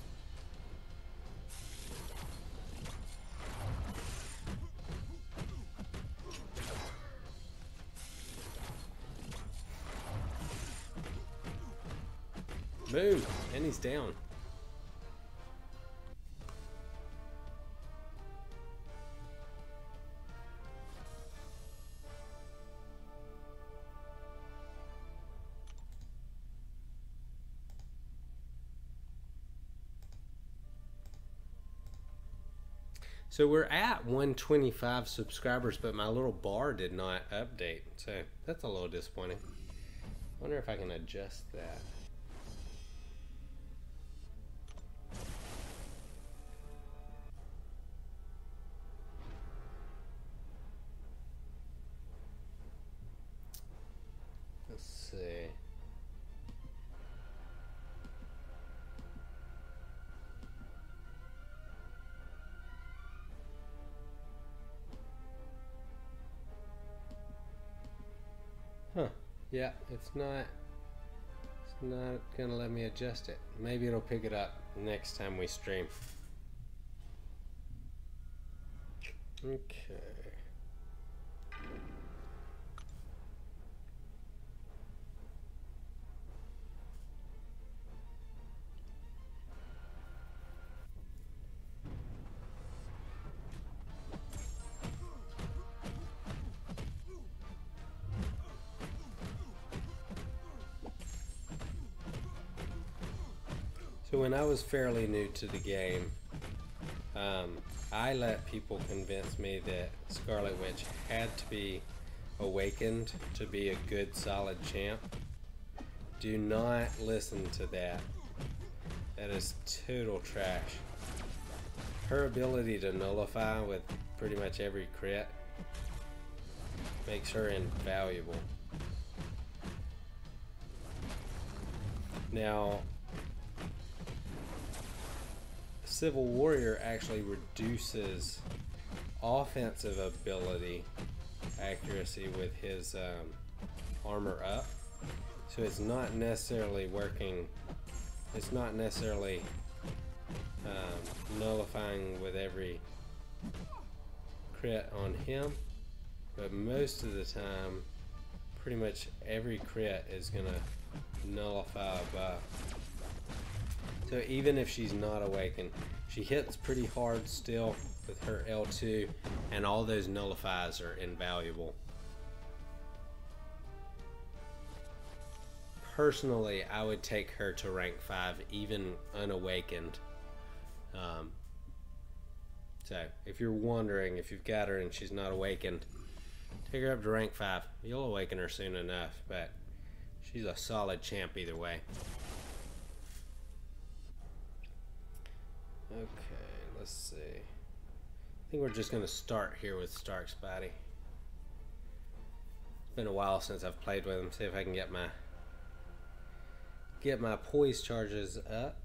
Boom! And he's down. So we're at 125 subscribers, but my little bar did not update. So that's a little disappointing. Wonder if I can adjust that. Yeah, it's not gonna let me adjust it. Maybe it'll pick it up next time we stream. Okay. So when I was fairly new to the game, I let people convince me that Scarlet Witch had to be awakened to be a good solid champ. Do not listen to that. That is total trash. Her ability to nullify with pretty much every crit makes her invaluable. Now, Civil Warrior actually reduces offensive ability accuracy with his armor up, so it's not necessarily working. It's not necessarily nullifying with every crit on him, but most of the time, pretty much every crit is gonna nullify a buff. So even if she's not awakened, she hits pretty hard still with her L2, and all those nullifies are invaluable. Personally, I would take her to rank 5 even unawakened. So if you're wondering if you've got her and she's not awakened, take her up to rank 5. You'll awaken her soon enough, but she's a solid champ either way. Okay, let's see. I think we're just going to start here with Stark Spidey. It's been a while since I've played with him. See if I can get my poise charges up.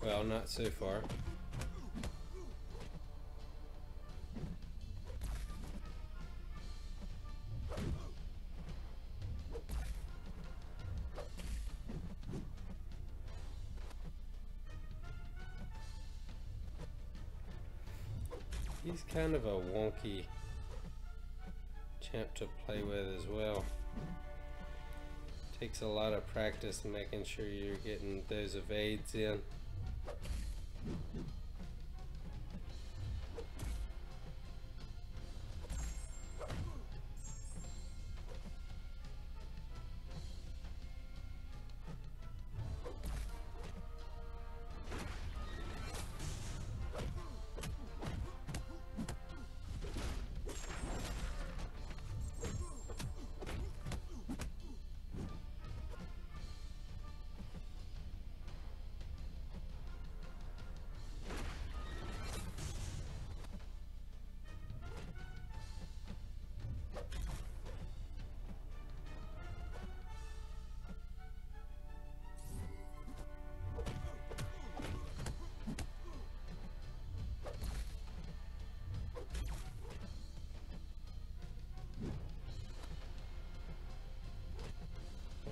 Well, not so far. He's kind of a wonky champ to play with as well. Takes a lot of practice making sure you're getting those evades in.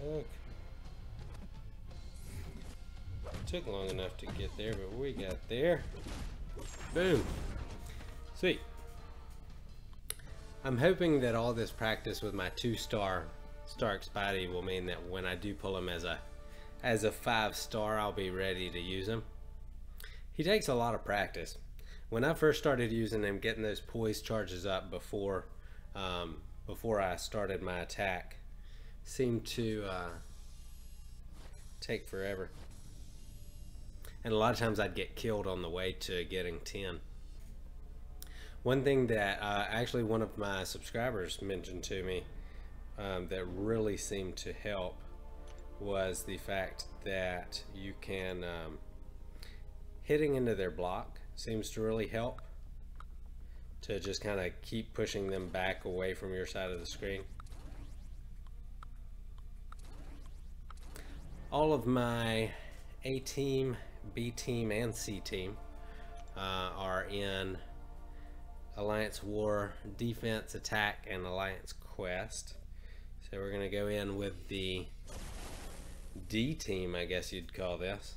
Okay. Took long enough to get there, but we got there. Boom. Sweet. I'm hoping that all this practice with my 2-star Stark Spidey will mean that when I do pull him as a 5-star, I'll be ready to use him. He takes a lot of practice. When I first started using him, getting those poise charges up before I started my attack seemed to take forever. And a lot of times I'd get killed on the way to getting 10. One thing that actually one of my subscribers mentioned to me that really seemed to help was the fact that you can hitting into their block seems to really help to just kind of keep pushing them back away from your side of the screen. All of my A-team B team and C team are in Alliance War, Defense, Attack, and Alliance Quest. So we're going to go in with the D team, I guess you'd call this.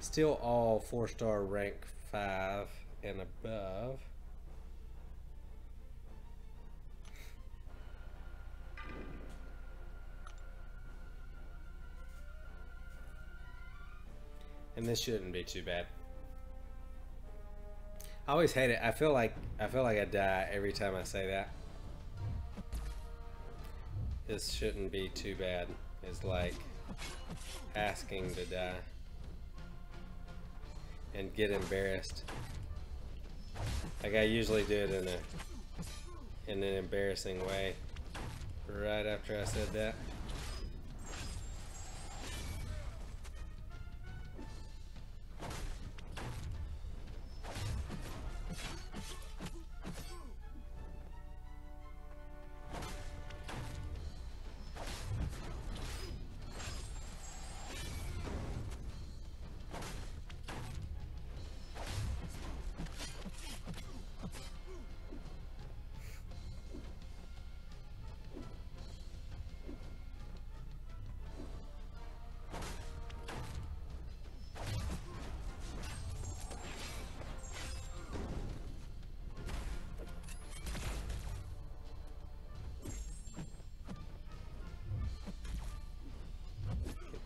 Still all 4-star rank 5 and above. And this shouldn't be too bad. I always hate it. I feel like I die every time I say that. This shouldn't be too bad. It's like asking to die and get embarrassed. Like I usually do it in an embarrassing way right after I said that.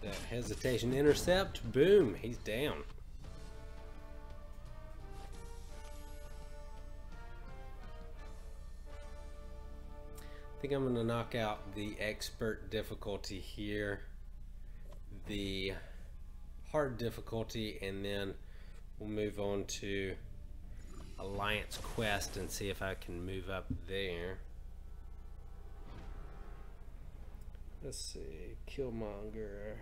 That hesitation intercept, boom, he's down. I think I'm going to knock out the expert difficulty here, the hard difficulty, and then we'll move on to Alliance Quest and see if I can move up there. Let's see, Killmonger.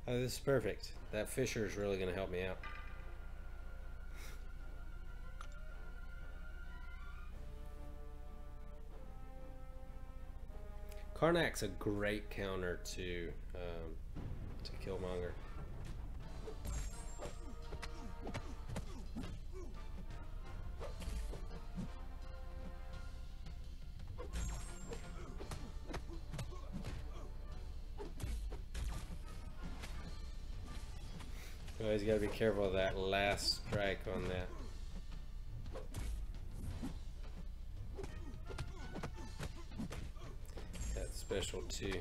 Oh, this is perfect. That Fisher is really going to help me out. Karnak's a great counter to Killmonger. Always got to be careful of that last strike on that. That special too.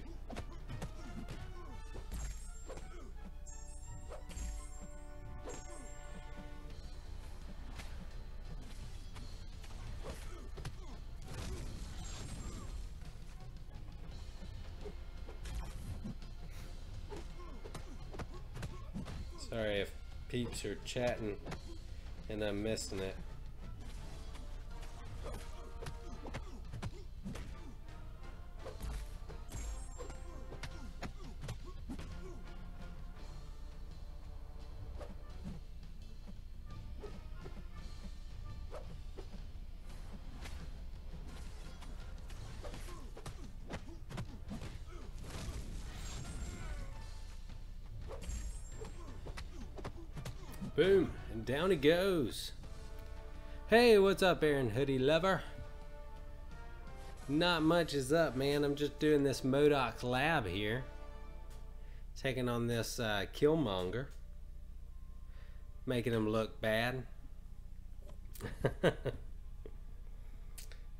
Sorry if peeps are chatting and I'm missing it. Boom, and down he goes. Hey, what's up, Aaron Hoodie Lover? Not much is up, man. I'm just doing this Modok lab here. Taking on this Killmonger. Making him look bad.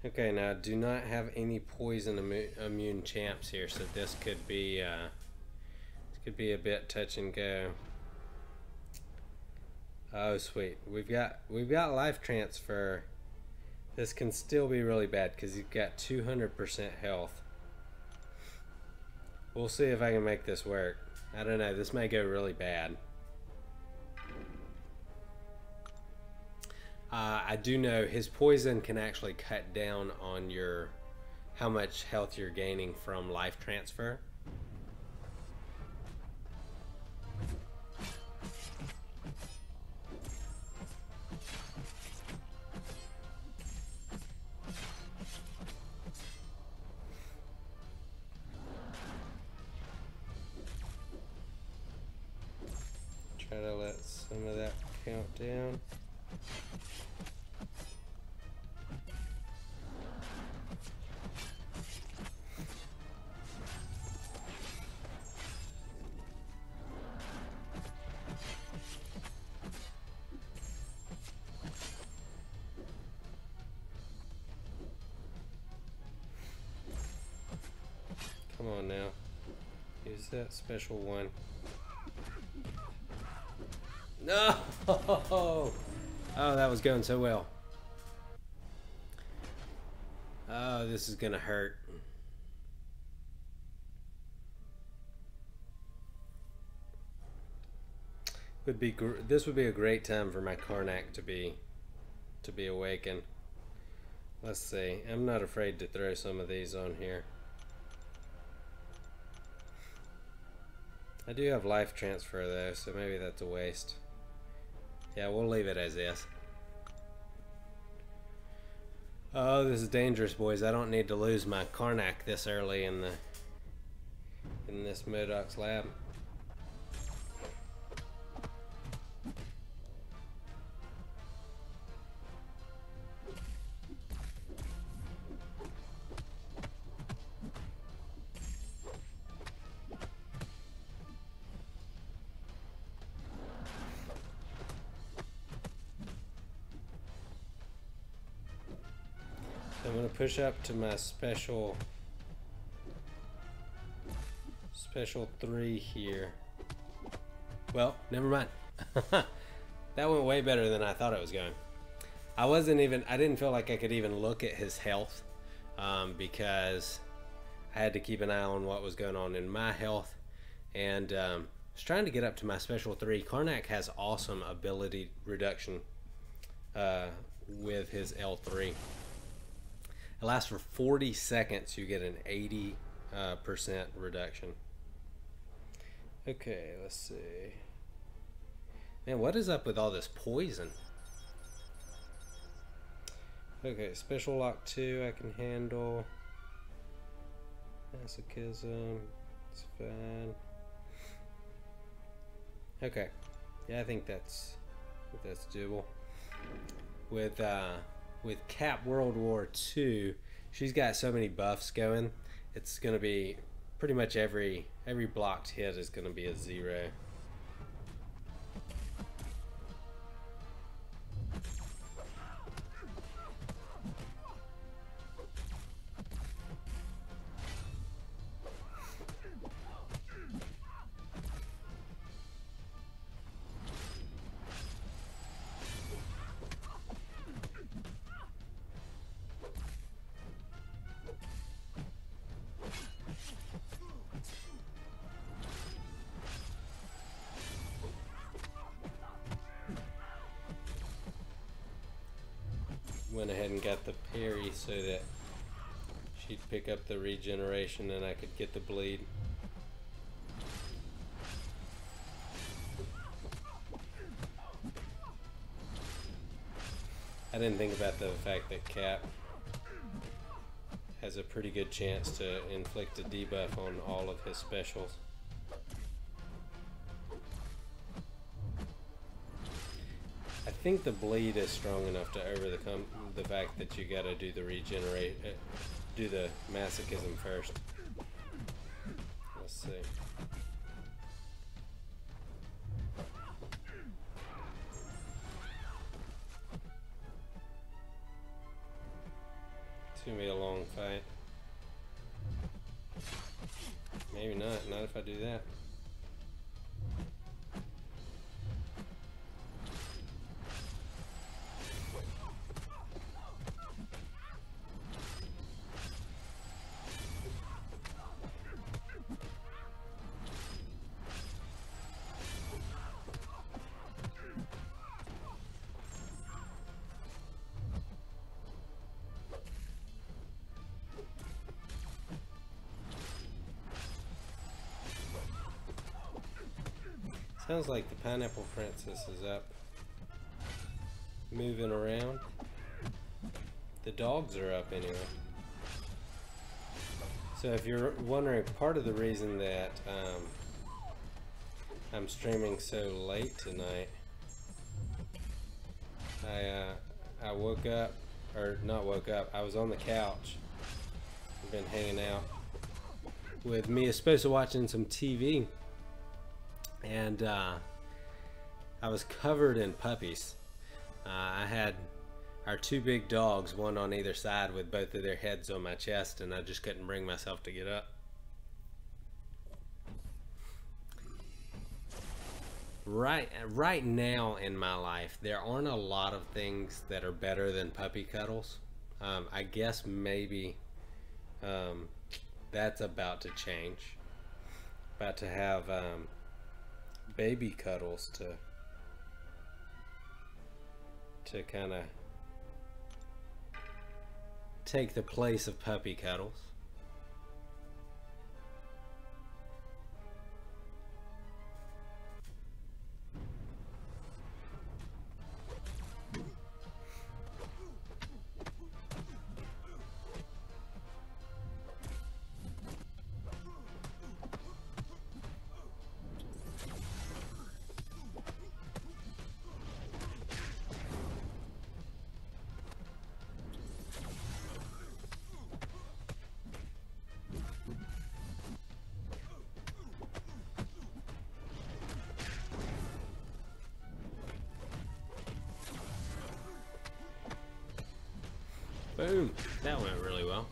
Okay, now do not have any poison immune champs here, so this could be a bit touch and go. Oh sweet, we've got life transfer. This can still be really bad because you've got 200% health. We'll see if I can make this work. I don't know, this may go really bad. I do know his poison can actually cut down on your how much health you're gaining from life transfer. down. Come on now. Use that special one. No! Oh, that was going so well. Oh, this is gonna hurt. This would be a great time for my Karnak to be awakened. Let's see. I'm not afraid to throw some of these on here. I do have life transfer though, so maybe that's a waste. Yeah, we'll leave it as is. Oh, this is dangerous, boys. I don't need to lose my Karnak this early in this Modok's lab. I'm going to push up to my special 3 here. Well, never mind. That went way better than I thought it was going. I didn't feel like I could even look at his health because I had to keep an eye on what was going on in my health, and I was trying to get up to my special 3. Karnak has awesome ability reduction with his L3. It lasts for 40 seconds. You get an 80% reduction. Okay, let's see. Man, what is up with all this poison? Okay, special lock 2 I can handle. Masochism, it's fine. Okay, yeah, I think that's doable. With Cap World War II, she's got so many buffs going. It's gonna be pretty much every blocked hit is gonna be a 0. Went ahead and got the parry so that she'd pick up the regeneration and I could get the bleed. I didn't think about the fact that Cap has a pretty good chance to inflict a debuff on all of his specials. I think the bleed is strong enough to overcome the fact that you gotta do the do the masochism first. Let's see. It's gonna be a long fight. Maybe not if I do that. Sounds like the Pineapple Princess is up, moving around. The dogs are up anyway. So if you're wondering, part of the reason that I'm streaming so late tonight I woke up, or not woke up. I was on the couch. I've been hanging out with Mia, supposed to watching some TV, and I was covered in puppies. I had our two big dogs, one on either side, with both of their heads on my chest, and I just couldn't bring myself to get up. Right now in my life, there aren't a lot of things that are better than puppy cuddles. I guess maybe that's about to change. About to have baby cuddles to kind of take the place of puppy cuddles. Boom! That went really well.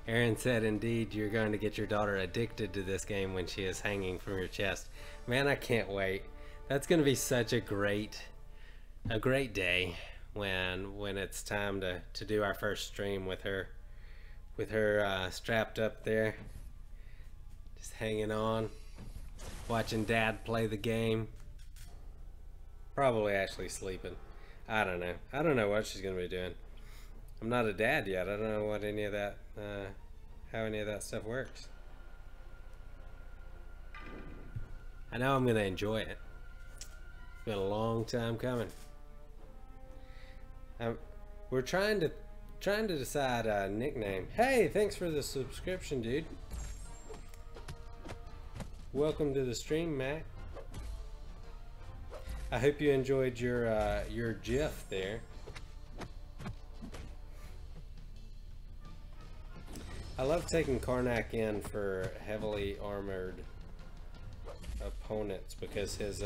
Aaron said, indeed, you're going to get your daughter addicted to this game when she is hanging from your chest. Man, I can't wait. That's going to be such a great day when it's time to do our first stream with her strapped up there, just hanging on, watching Dad play the game. Probably actually sleeping. I don't know. I don't know what she's gonna be doing. I'm not a dad yet. I don't know what any of that, how any of that stuff works. I know I'm gonna enjoy it. It's been a long time coming. We're trying to decide a nickname. Hey, thanks for the subscription, dude. Welcome to the stream, Mac. I hope you enjoyed your GIF there. I love taking Karnak in for heavily armored opponents because his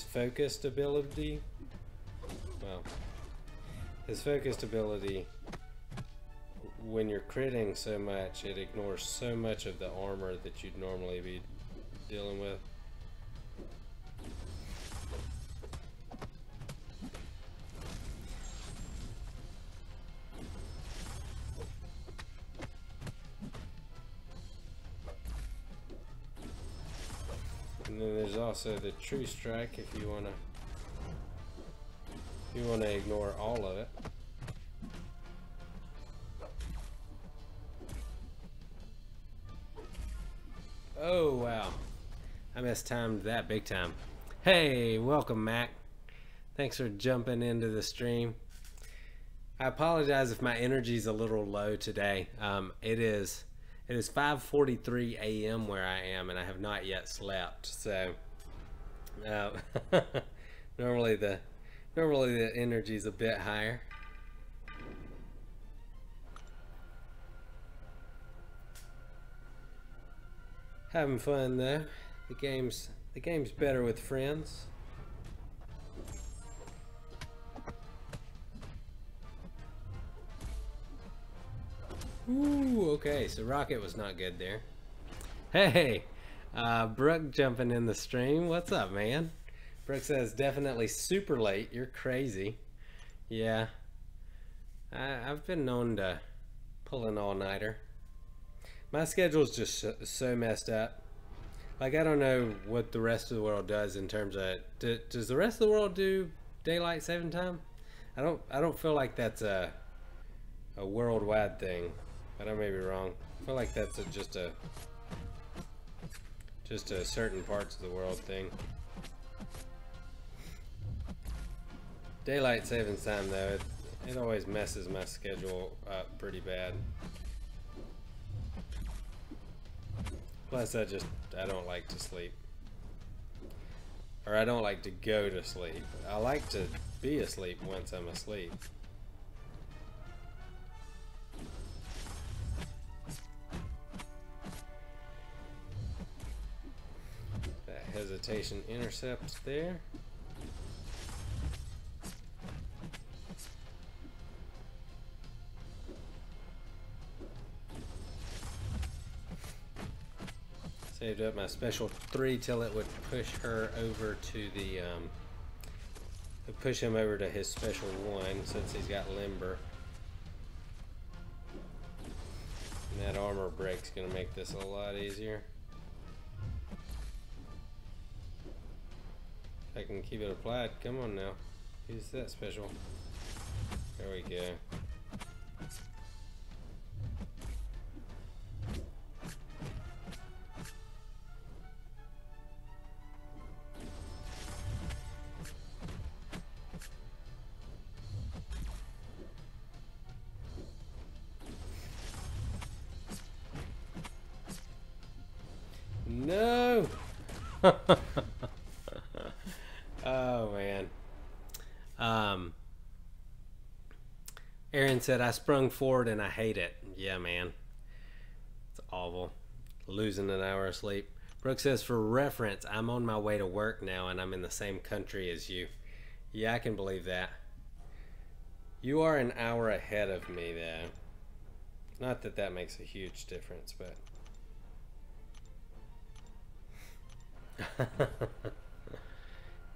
focused ability, when you're critting so much, it ignores so much of the armor that you'd normally be dealing with. And then there's also the true strike if you wanna ignore all of it. Oh wow, I mistimed that big time. Hey, welcome Mac. Thanks for jumping into the stream. I apologize if my energy's a little low today. It is 5:43 a.m. where I am, and I have not yet slept. So normally the energy's a bit higher. Having fun though. The game's better with friends. Ooh, okay, so Rocket was not good there. Hey, Brooke jumping in the stream. What's up, man? Brooke says, definitely super late. You're crazy. Yeah. I've been known to pull an all-nighter. My schedule's just so messed up. Like, I don't know what the rest of the world does in terms of... does the rest of the world do daylight saving time? I don't feel like that's a worldwide thing. But I may be wrong. I feel like that's just a certain parts of the world thing. Daylight saving time though, it always messes my schedule up pretty bad. Plus I don't like to sleep. Or I don't like to go to sleep. I like to be asleep once I'm asleep. That hesitation intercepts there. Saved up my special 3 till it would push her over to the push him over to his special 1 since he's got limber. And that armor break's gonna make this a lot easier. If I can keep it applied, come on now. Use that special. There we go. No! Oh man. Aaron said I sprung forward and I hate it. Yeah, man. It's awful. Losing an hour of sleep. Brooke says, for reference, I'm on my way to work now and I'm in the same country as you. Yeah, I can believe that. You are an hour ahead of me, though. Not that that makes a huge difference, but...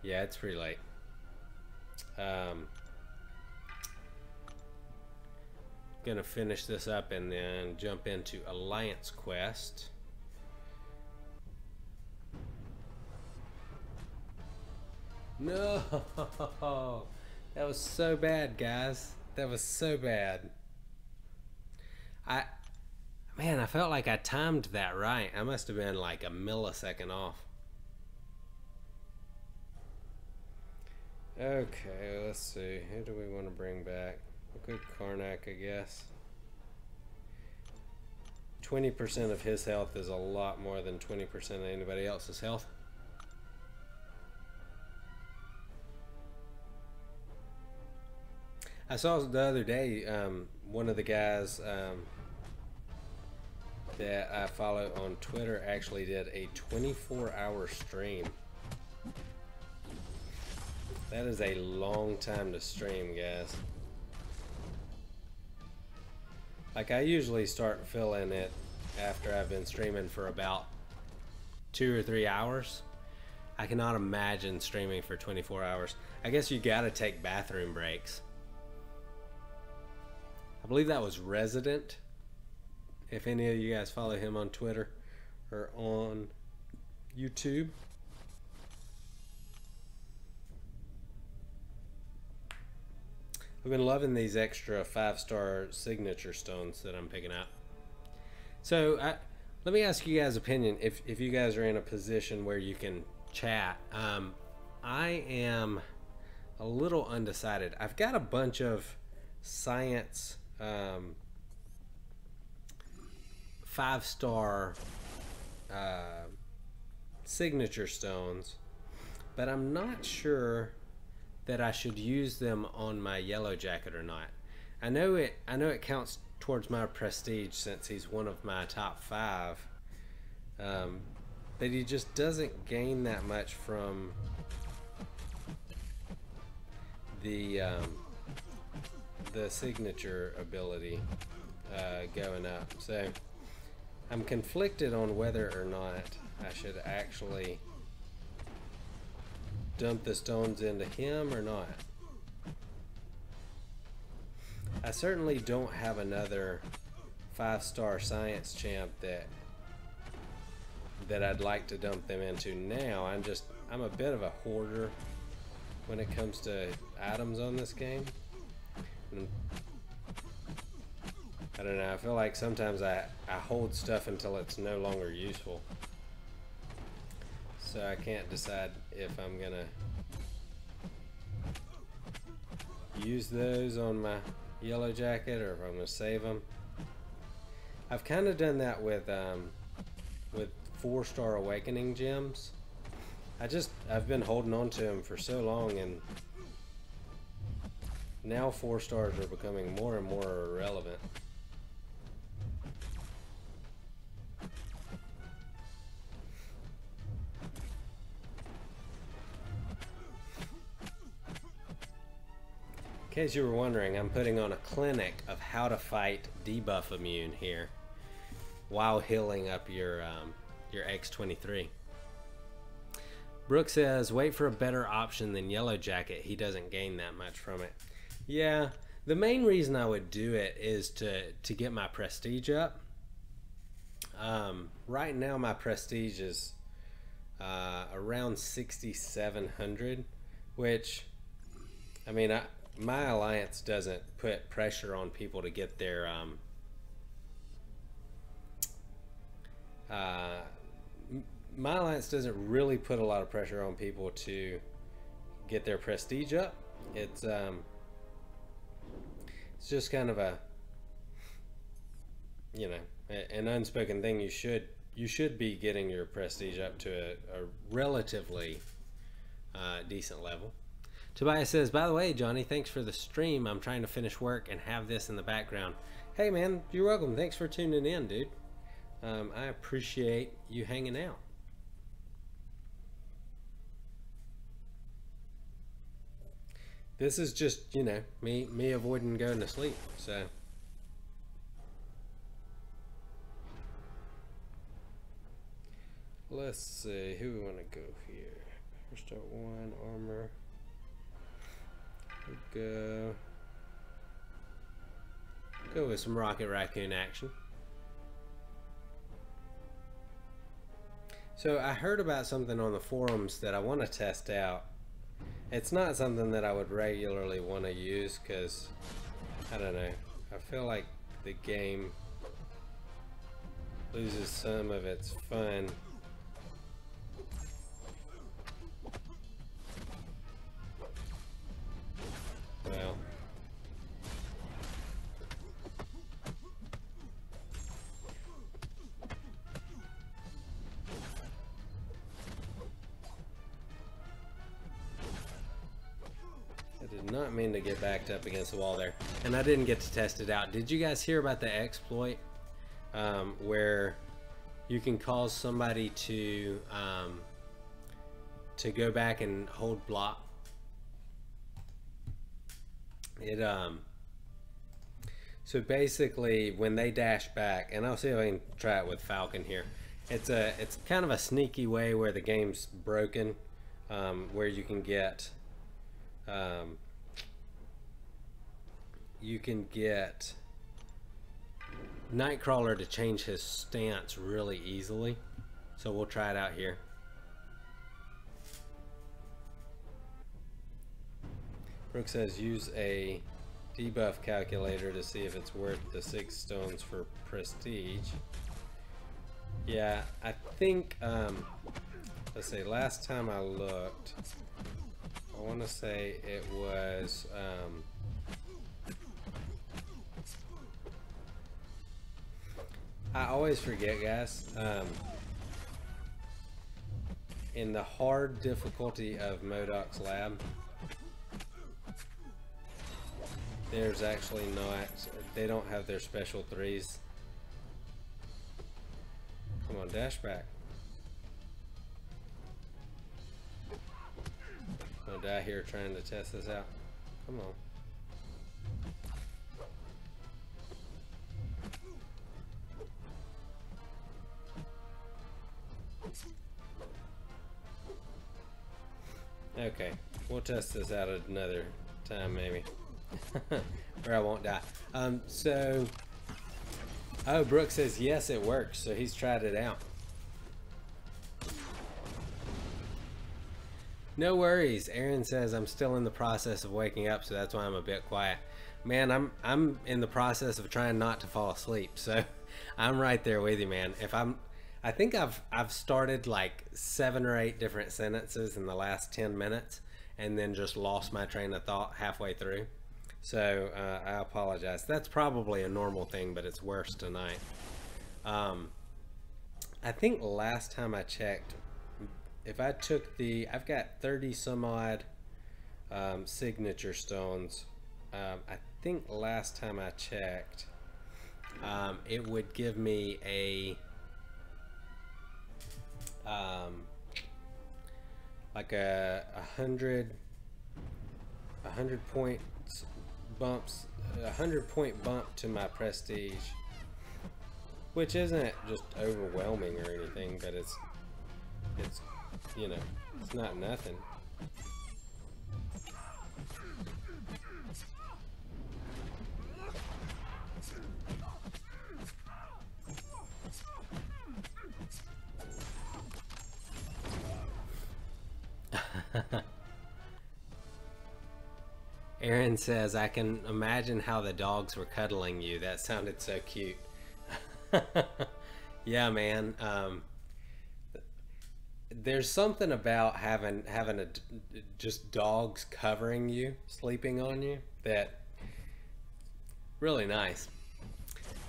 Yeah, it's pretty late. Gonna finish this up and then jump into Alliance Quest. No, that was so bad, guys. That was so bad. Man, I felt like I timed that right. I must have been like a millisecond off. Okay, let's see. Who do we want to bring back? We'll go Karnak, I guess. 20% of his health is a lot more than 20% of anybody else's health. I saw the other day one of the guys that I follow on Twitter actually did a 24-hour stream. That is a long time to stream, guys. Like, I usually start filling it after I've been streaming for about 2 or 3 hours. I cannot imagine streaming for 24 hours. I guess you gotta take bathroom breaks. I believe that was Resident. If any of you guys follow him on Twitter or on YouTube. I've been loving these extra 5-star signature stones that I'm picking up. So let me ask you guys' opinion if you guys are in a position where you can chat. I am a little undecided. I've got a bunch of science 5-star signature stones, but I'm not sure that I should use them on my yellow jacket or not. I know it counts towards my prestige since he's one of my top 5, but he just doesn't gain that much from the signature ability going up. So I'm conflicted on whether or not I should actually dump the stones into him or not. I certainly don't have another 5-star science champ that I'd like to dump them into now. I'm a bit of a hoarder when it comes to items on this game. I don't know, I feel like sometimes I hold stuff until it's no longer useful. So I can't decide if I'm gonna use those on my yellow jacket or if I'm gonna save them. I've kind of done that with 4-star awakening gems. I've been holding on to him for so long, and now 4 stars are becoming more and more irrelevant. In case you were wondering, I'm putting on a clinic of how to fight debuff immune here while healing up your X23. Brooke says, wait for a better option than Yellow Jacket. He doesn't gain that much from it. Yeah, the main reason I would do it is to get my prestige up. Right now my prestige is around 6,700, which, I mean, my alliance doesn't put pressure on people to get their my alliance doesn't really put a lot of pressure on people to get their prestige up. It's just kind of a, you know, an unspoken thing. You should be getting your prestige up to a relatively decent level. Tobias says, by the way, Johnny, thanks for the stream. I'm trying to finish work and have this in the background. Hey man, you're welcome. Thanks for tuning in, dude. I appreciate you hanging out. This is just, you know, me avoiding going to sleep, so. Let's see, who we want to go here? First up, 1 armor. Go with some Rocket Raccoon action. So I heard about something on the forums that I want to test out. It's not something that I would regularly want to use because, I don't know, I feel like the game loses some of its fun. Well, I did not mean to get backed up against the wall there, and I didn't get to test it out. Did you guys hear about the exploit where you can cause somebody to go back and hold block? It so basically when they dash back, and I'll see if I can try it with Falcon here. It's kind of a sneaky way where the game's broken, where you can get Nightcrawler to change his stance really easily. So we'll try it out here. Brooke says use a debuff calculator to see if it's worth the 6 stones for prestige. Yeah, I think, let's see, last time I looked, I want to say it was, I always forget, guys, in the hard difficulty of Modok's lab, there's actually not, they don't have their special 3s. Come on, dash back. I'm gonna die here trying to test this out. Come on. Okay, we'll test this out at another time maybe. Or I won't die. Oh, Brooke says yes, it works, so he's tried it out. No worries. Aaron says I'm still in the process of waking up, so that's why I'm a bit quiet. Man, I'm in the process of trying not to fall asleep, so I'm right there with you, man. I think I've started like 7 or 8 different sentences in the last 10 minutes and then just lost my train of thought halfway through. So I apologize. That's probably a normal thing, but it's worse tonight. I think last time I checked, if I took I've got 30 some odd signature stones. I think last time I checked, it would give me like a hundred points bumps, 100-point bump to my prestige, which isn't just overwhelming or anything, but it's you know, it's not nothing. Aaron says, I can imagine how the dogs were cuddling you. That sounded so cute. Yeah, man. There's something about having just dogs covering you, sleeping on you, that really nice.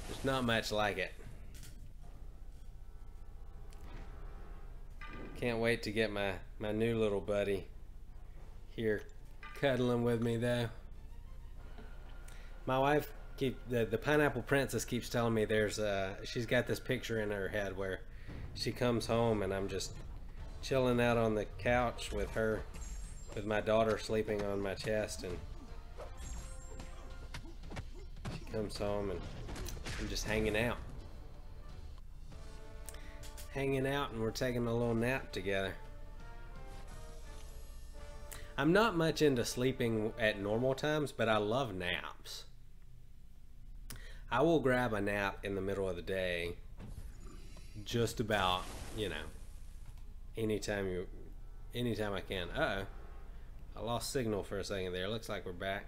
There's not much like it. Can't wait to get my new little buddy here cuddling with me though. My wife the Pineapple Princess keeps telling me she's got this picture in her head where she comes home and I'm just chilling out on the couch with my daughter sleeping on my chest, and she comes home and I'm just hanging out and we're taking a little nap together. I'm not much into sleeping at normal times, but I love naps. I will grab a nap in the middle of the day just about, you know, anytime I can. Uh-oh. I lost signal for a second there. Looks like we're back.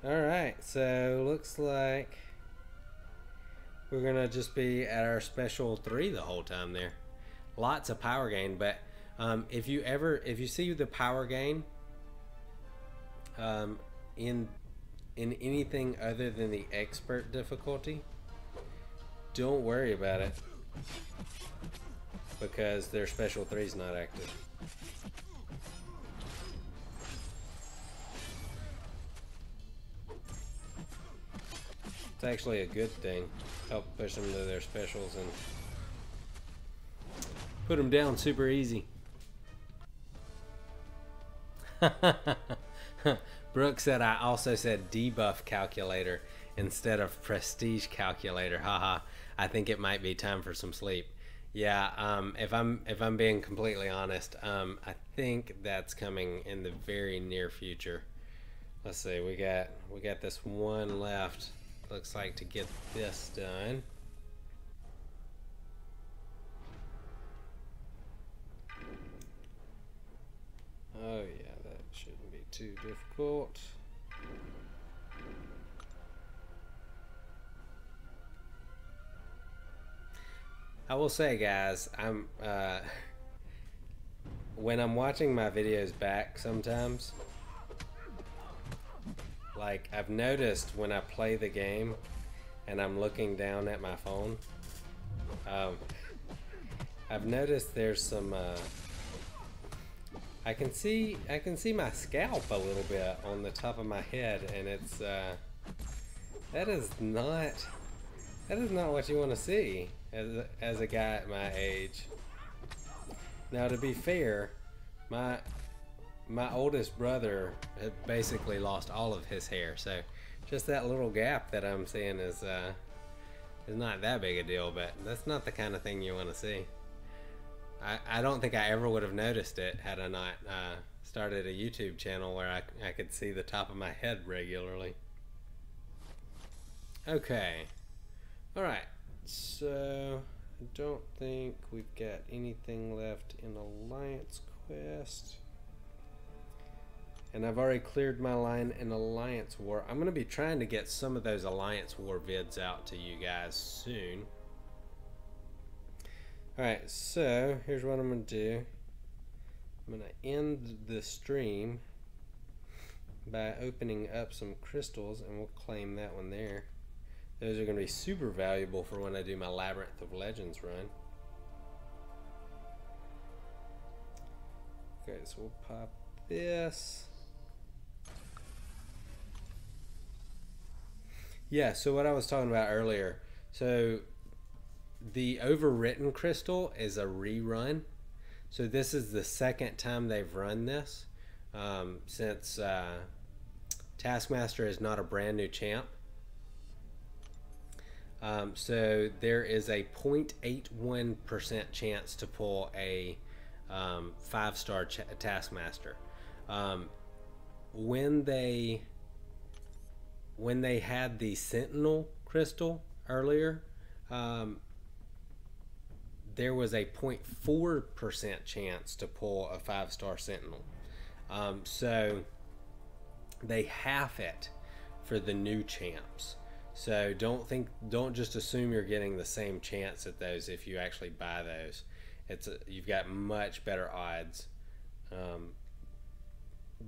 Alright, so looks like we're gonna just be at our special 3 the whole time there. Lots of power gain, but if you see the power gain in anything other than the expert difficulty, don't worry about it, because their special 3 is not active. It's actually a good thing. Help push them to their specials and put them down super easy. Brooke said I also said debuff calculator instead of prestige calculator. Haha. I think it might be time for some sleep. Yeah, if I'm being completely honest, I think that's coming in the very near future. Let's see, we got this one left. Looks like to get this done. Oh yeah, that shouldn't be too difficult. I will say, guys, when I'm watching my videos back sometimes, like, I've noticed when I play the game and I'm looking down at my phone, I've noticed there's some I can see my scalp a little bit on the top of my head, and it's that is not what you want to see as a guy at my age. Now, to be fair, my oldest brother had basically lost all of his hair, so just that little gap that I'm seeing is not that big a deal, but that's not the kind of thing you want to see. I don't think I ever would have noticed it had I not started a YouTube channel where I could see the top of my head regularly. Okay. Alright, so I don't think we've got anything left in Alliance Quest. And I've already cleared my line in Alliance War. I'm going to be trying to get some of those Alliance War vids out to you guys soon. Alright, so here's what I'm going to do. I'm going to end the stream by opening up some crystals, and we'll claim that one there. Those are going to be super valuable for when I do my Labyrinth of Legends run. Okay, so we'll pop this. Yeah, so what I was talking about earlier. So the overwritten crystal is a rerun. So this is the second time they've run this since Taskmaster is not a brand new champ. So there is a 0.81% chance to pull a 5-star Taskmaster. When they had the Sentinel crystal earlier, there was a 0.4% chance to pull a 5-star Sentinel. So they half it for the new champs. So don't just assume you're getting the same chance at those if you actually buy those. You've got much better odds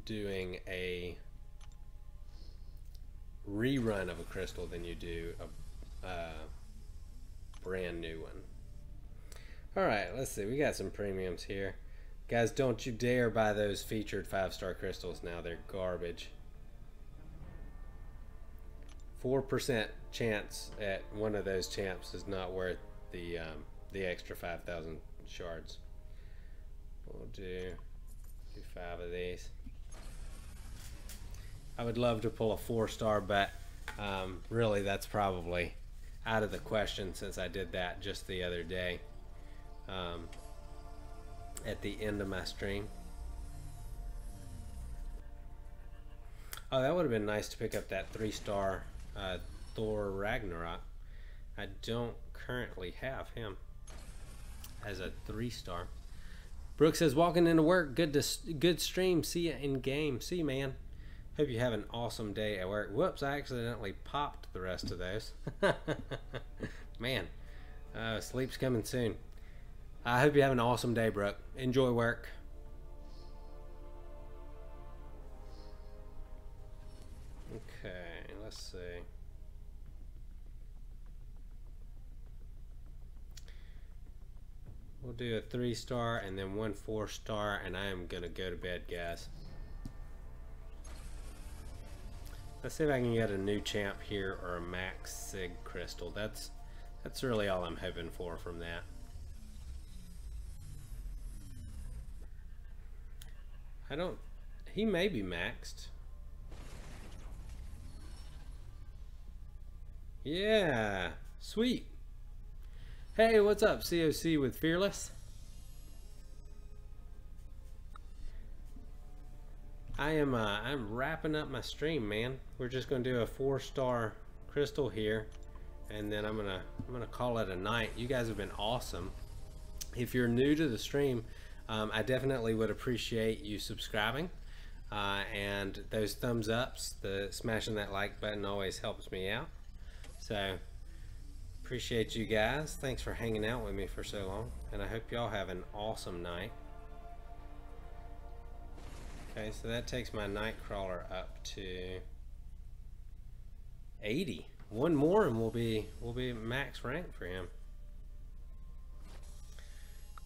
doing a rerun of a crystal than you do a brand new one. All right, let's see. We got some premiums here. Guys, don't you dare buy those featured 5-star crystals now. They're garbage. 4% chance at one of those champs is not worth the extra 5,000 shards. We'll do 5 of these. I would love to pull a 4-star, but really that's probably out of the question since I did that just the other day at the end of my stream. Oh, that would have been nice to pick up that 3-star Thor Ragnarok. I don't currently have him as a 3-star. Brooke says, walking into work, good stream. See ya in game. See you, man. Hope you have an awesome day at work. Whoops, I accidentally popped the rest of those. Man, sleep's coming soon. I hope you have an awesome day, Brooke. Enjoy work. Okay, let's see. We'll do a 3-star and then 1 4-star, and I am gonna go to bed, guys. Let's see if I can get a new champ here or a max sig crystal. That's really all I'm hoping for from that. He may be maxed. Yeah, sweet. Hey, what's up, COC with Fearless? I'm wrapping up my stream, man. We're just gonna do a 4-star crystal here, and then I'm gonna call it a night. You guys have been awesome. If you're new to the stream, I definitely would appreciate you subscribing and those thumbs ups. Smashing that like button always helps me out. So appreciate you guys. Thanks for hanging out with me for so long, and I hope y'all have an awesome night. Okay, so that takes my Nightcrawler up to 80. One more and we'll be max rank for him.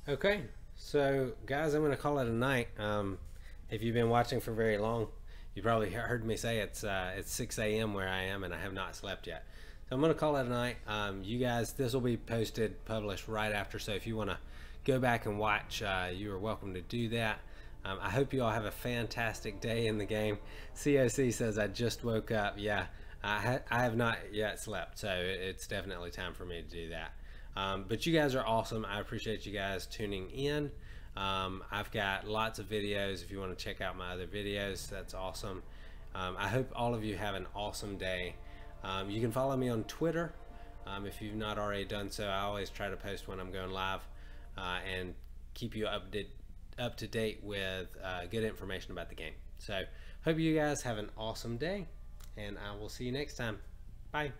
Okay, so guys, I'm gonna call it a night. If you've been watching for very long, you probably heard me say it's 6 a.m. where I am, and I have not slept yet. So I'm gonna call it a night. You guys, this will be published right after, so if you want to go back and watch, you are welcome to do that. I hope you all have a fantastic day in the game. COC says, I just woke up. Yeah, I have not yet slept, so it's definitely time for me to do that. But you guys are awesome. I appreciate you guys tuning in. I've got lots of videos. If you want to check out my other videos, that's awesome. I hope all of you have an awesome day. You can follow me on Twitter if you've not already done so. I always try to post when I'm going live and keep you up to date with good information about the game. So hope you guys have an awesome day, and I will see you next time. Bye.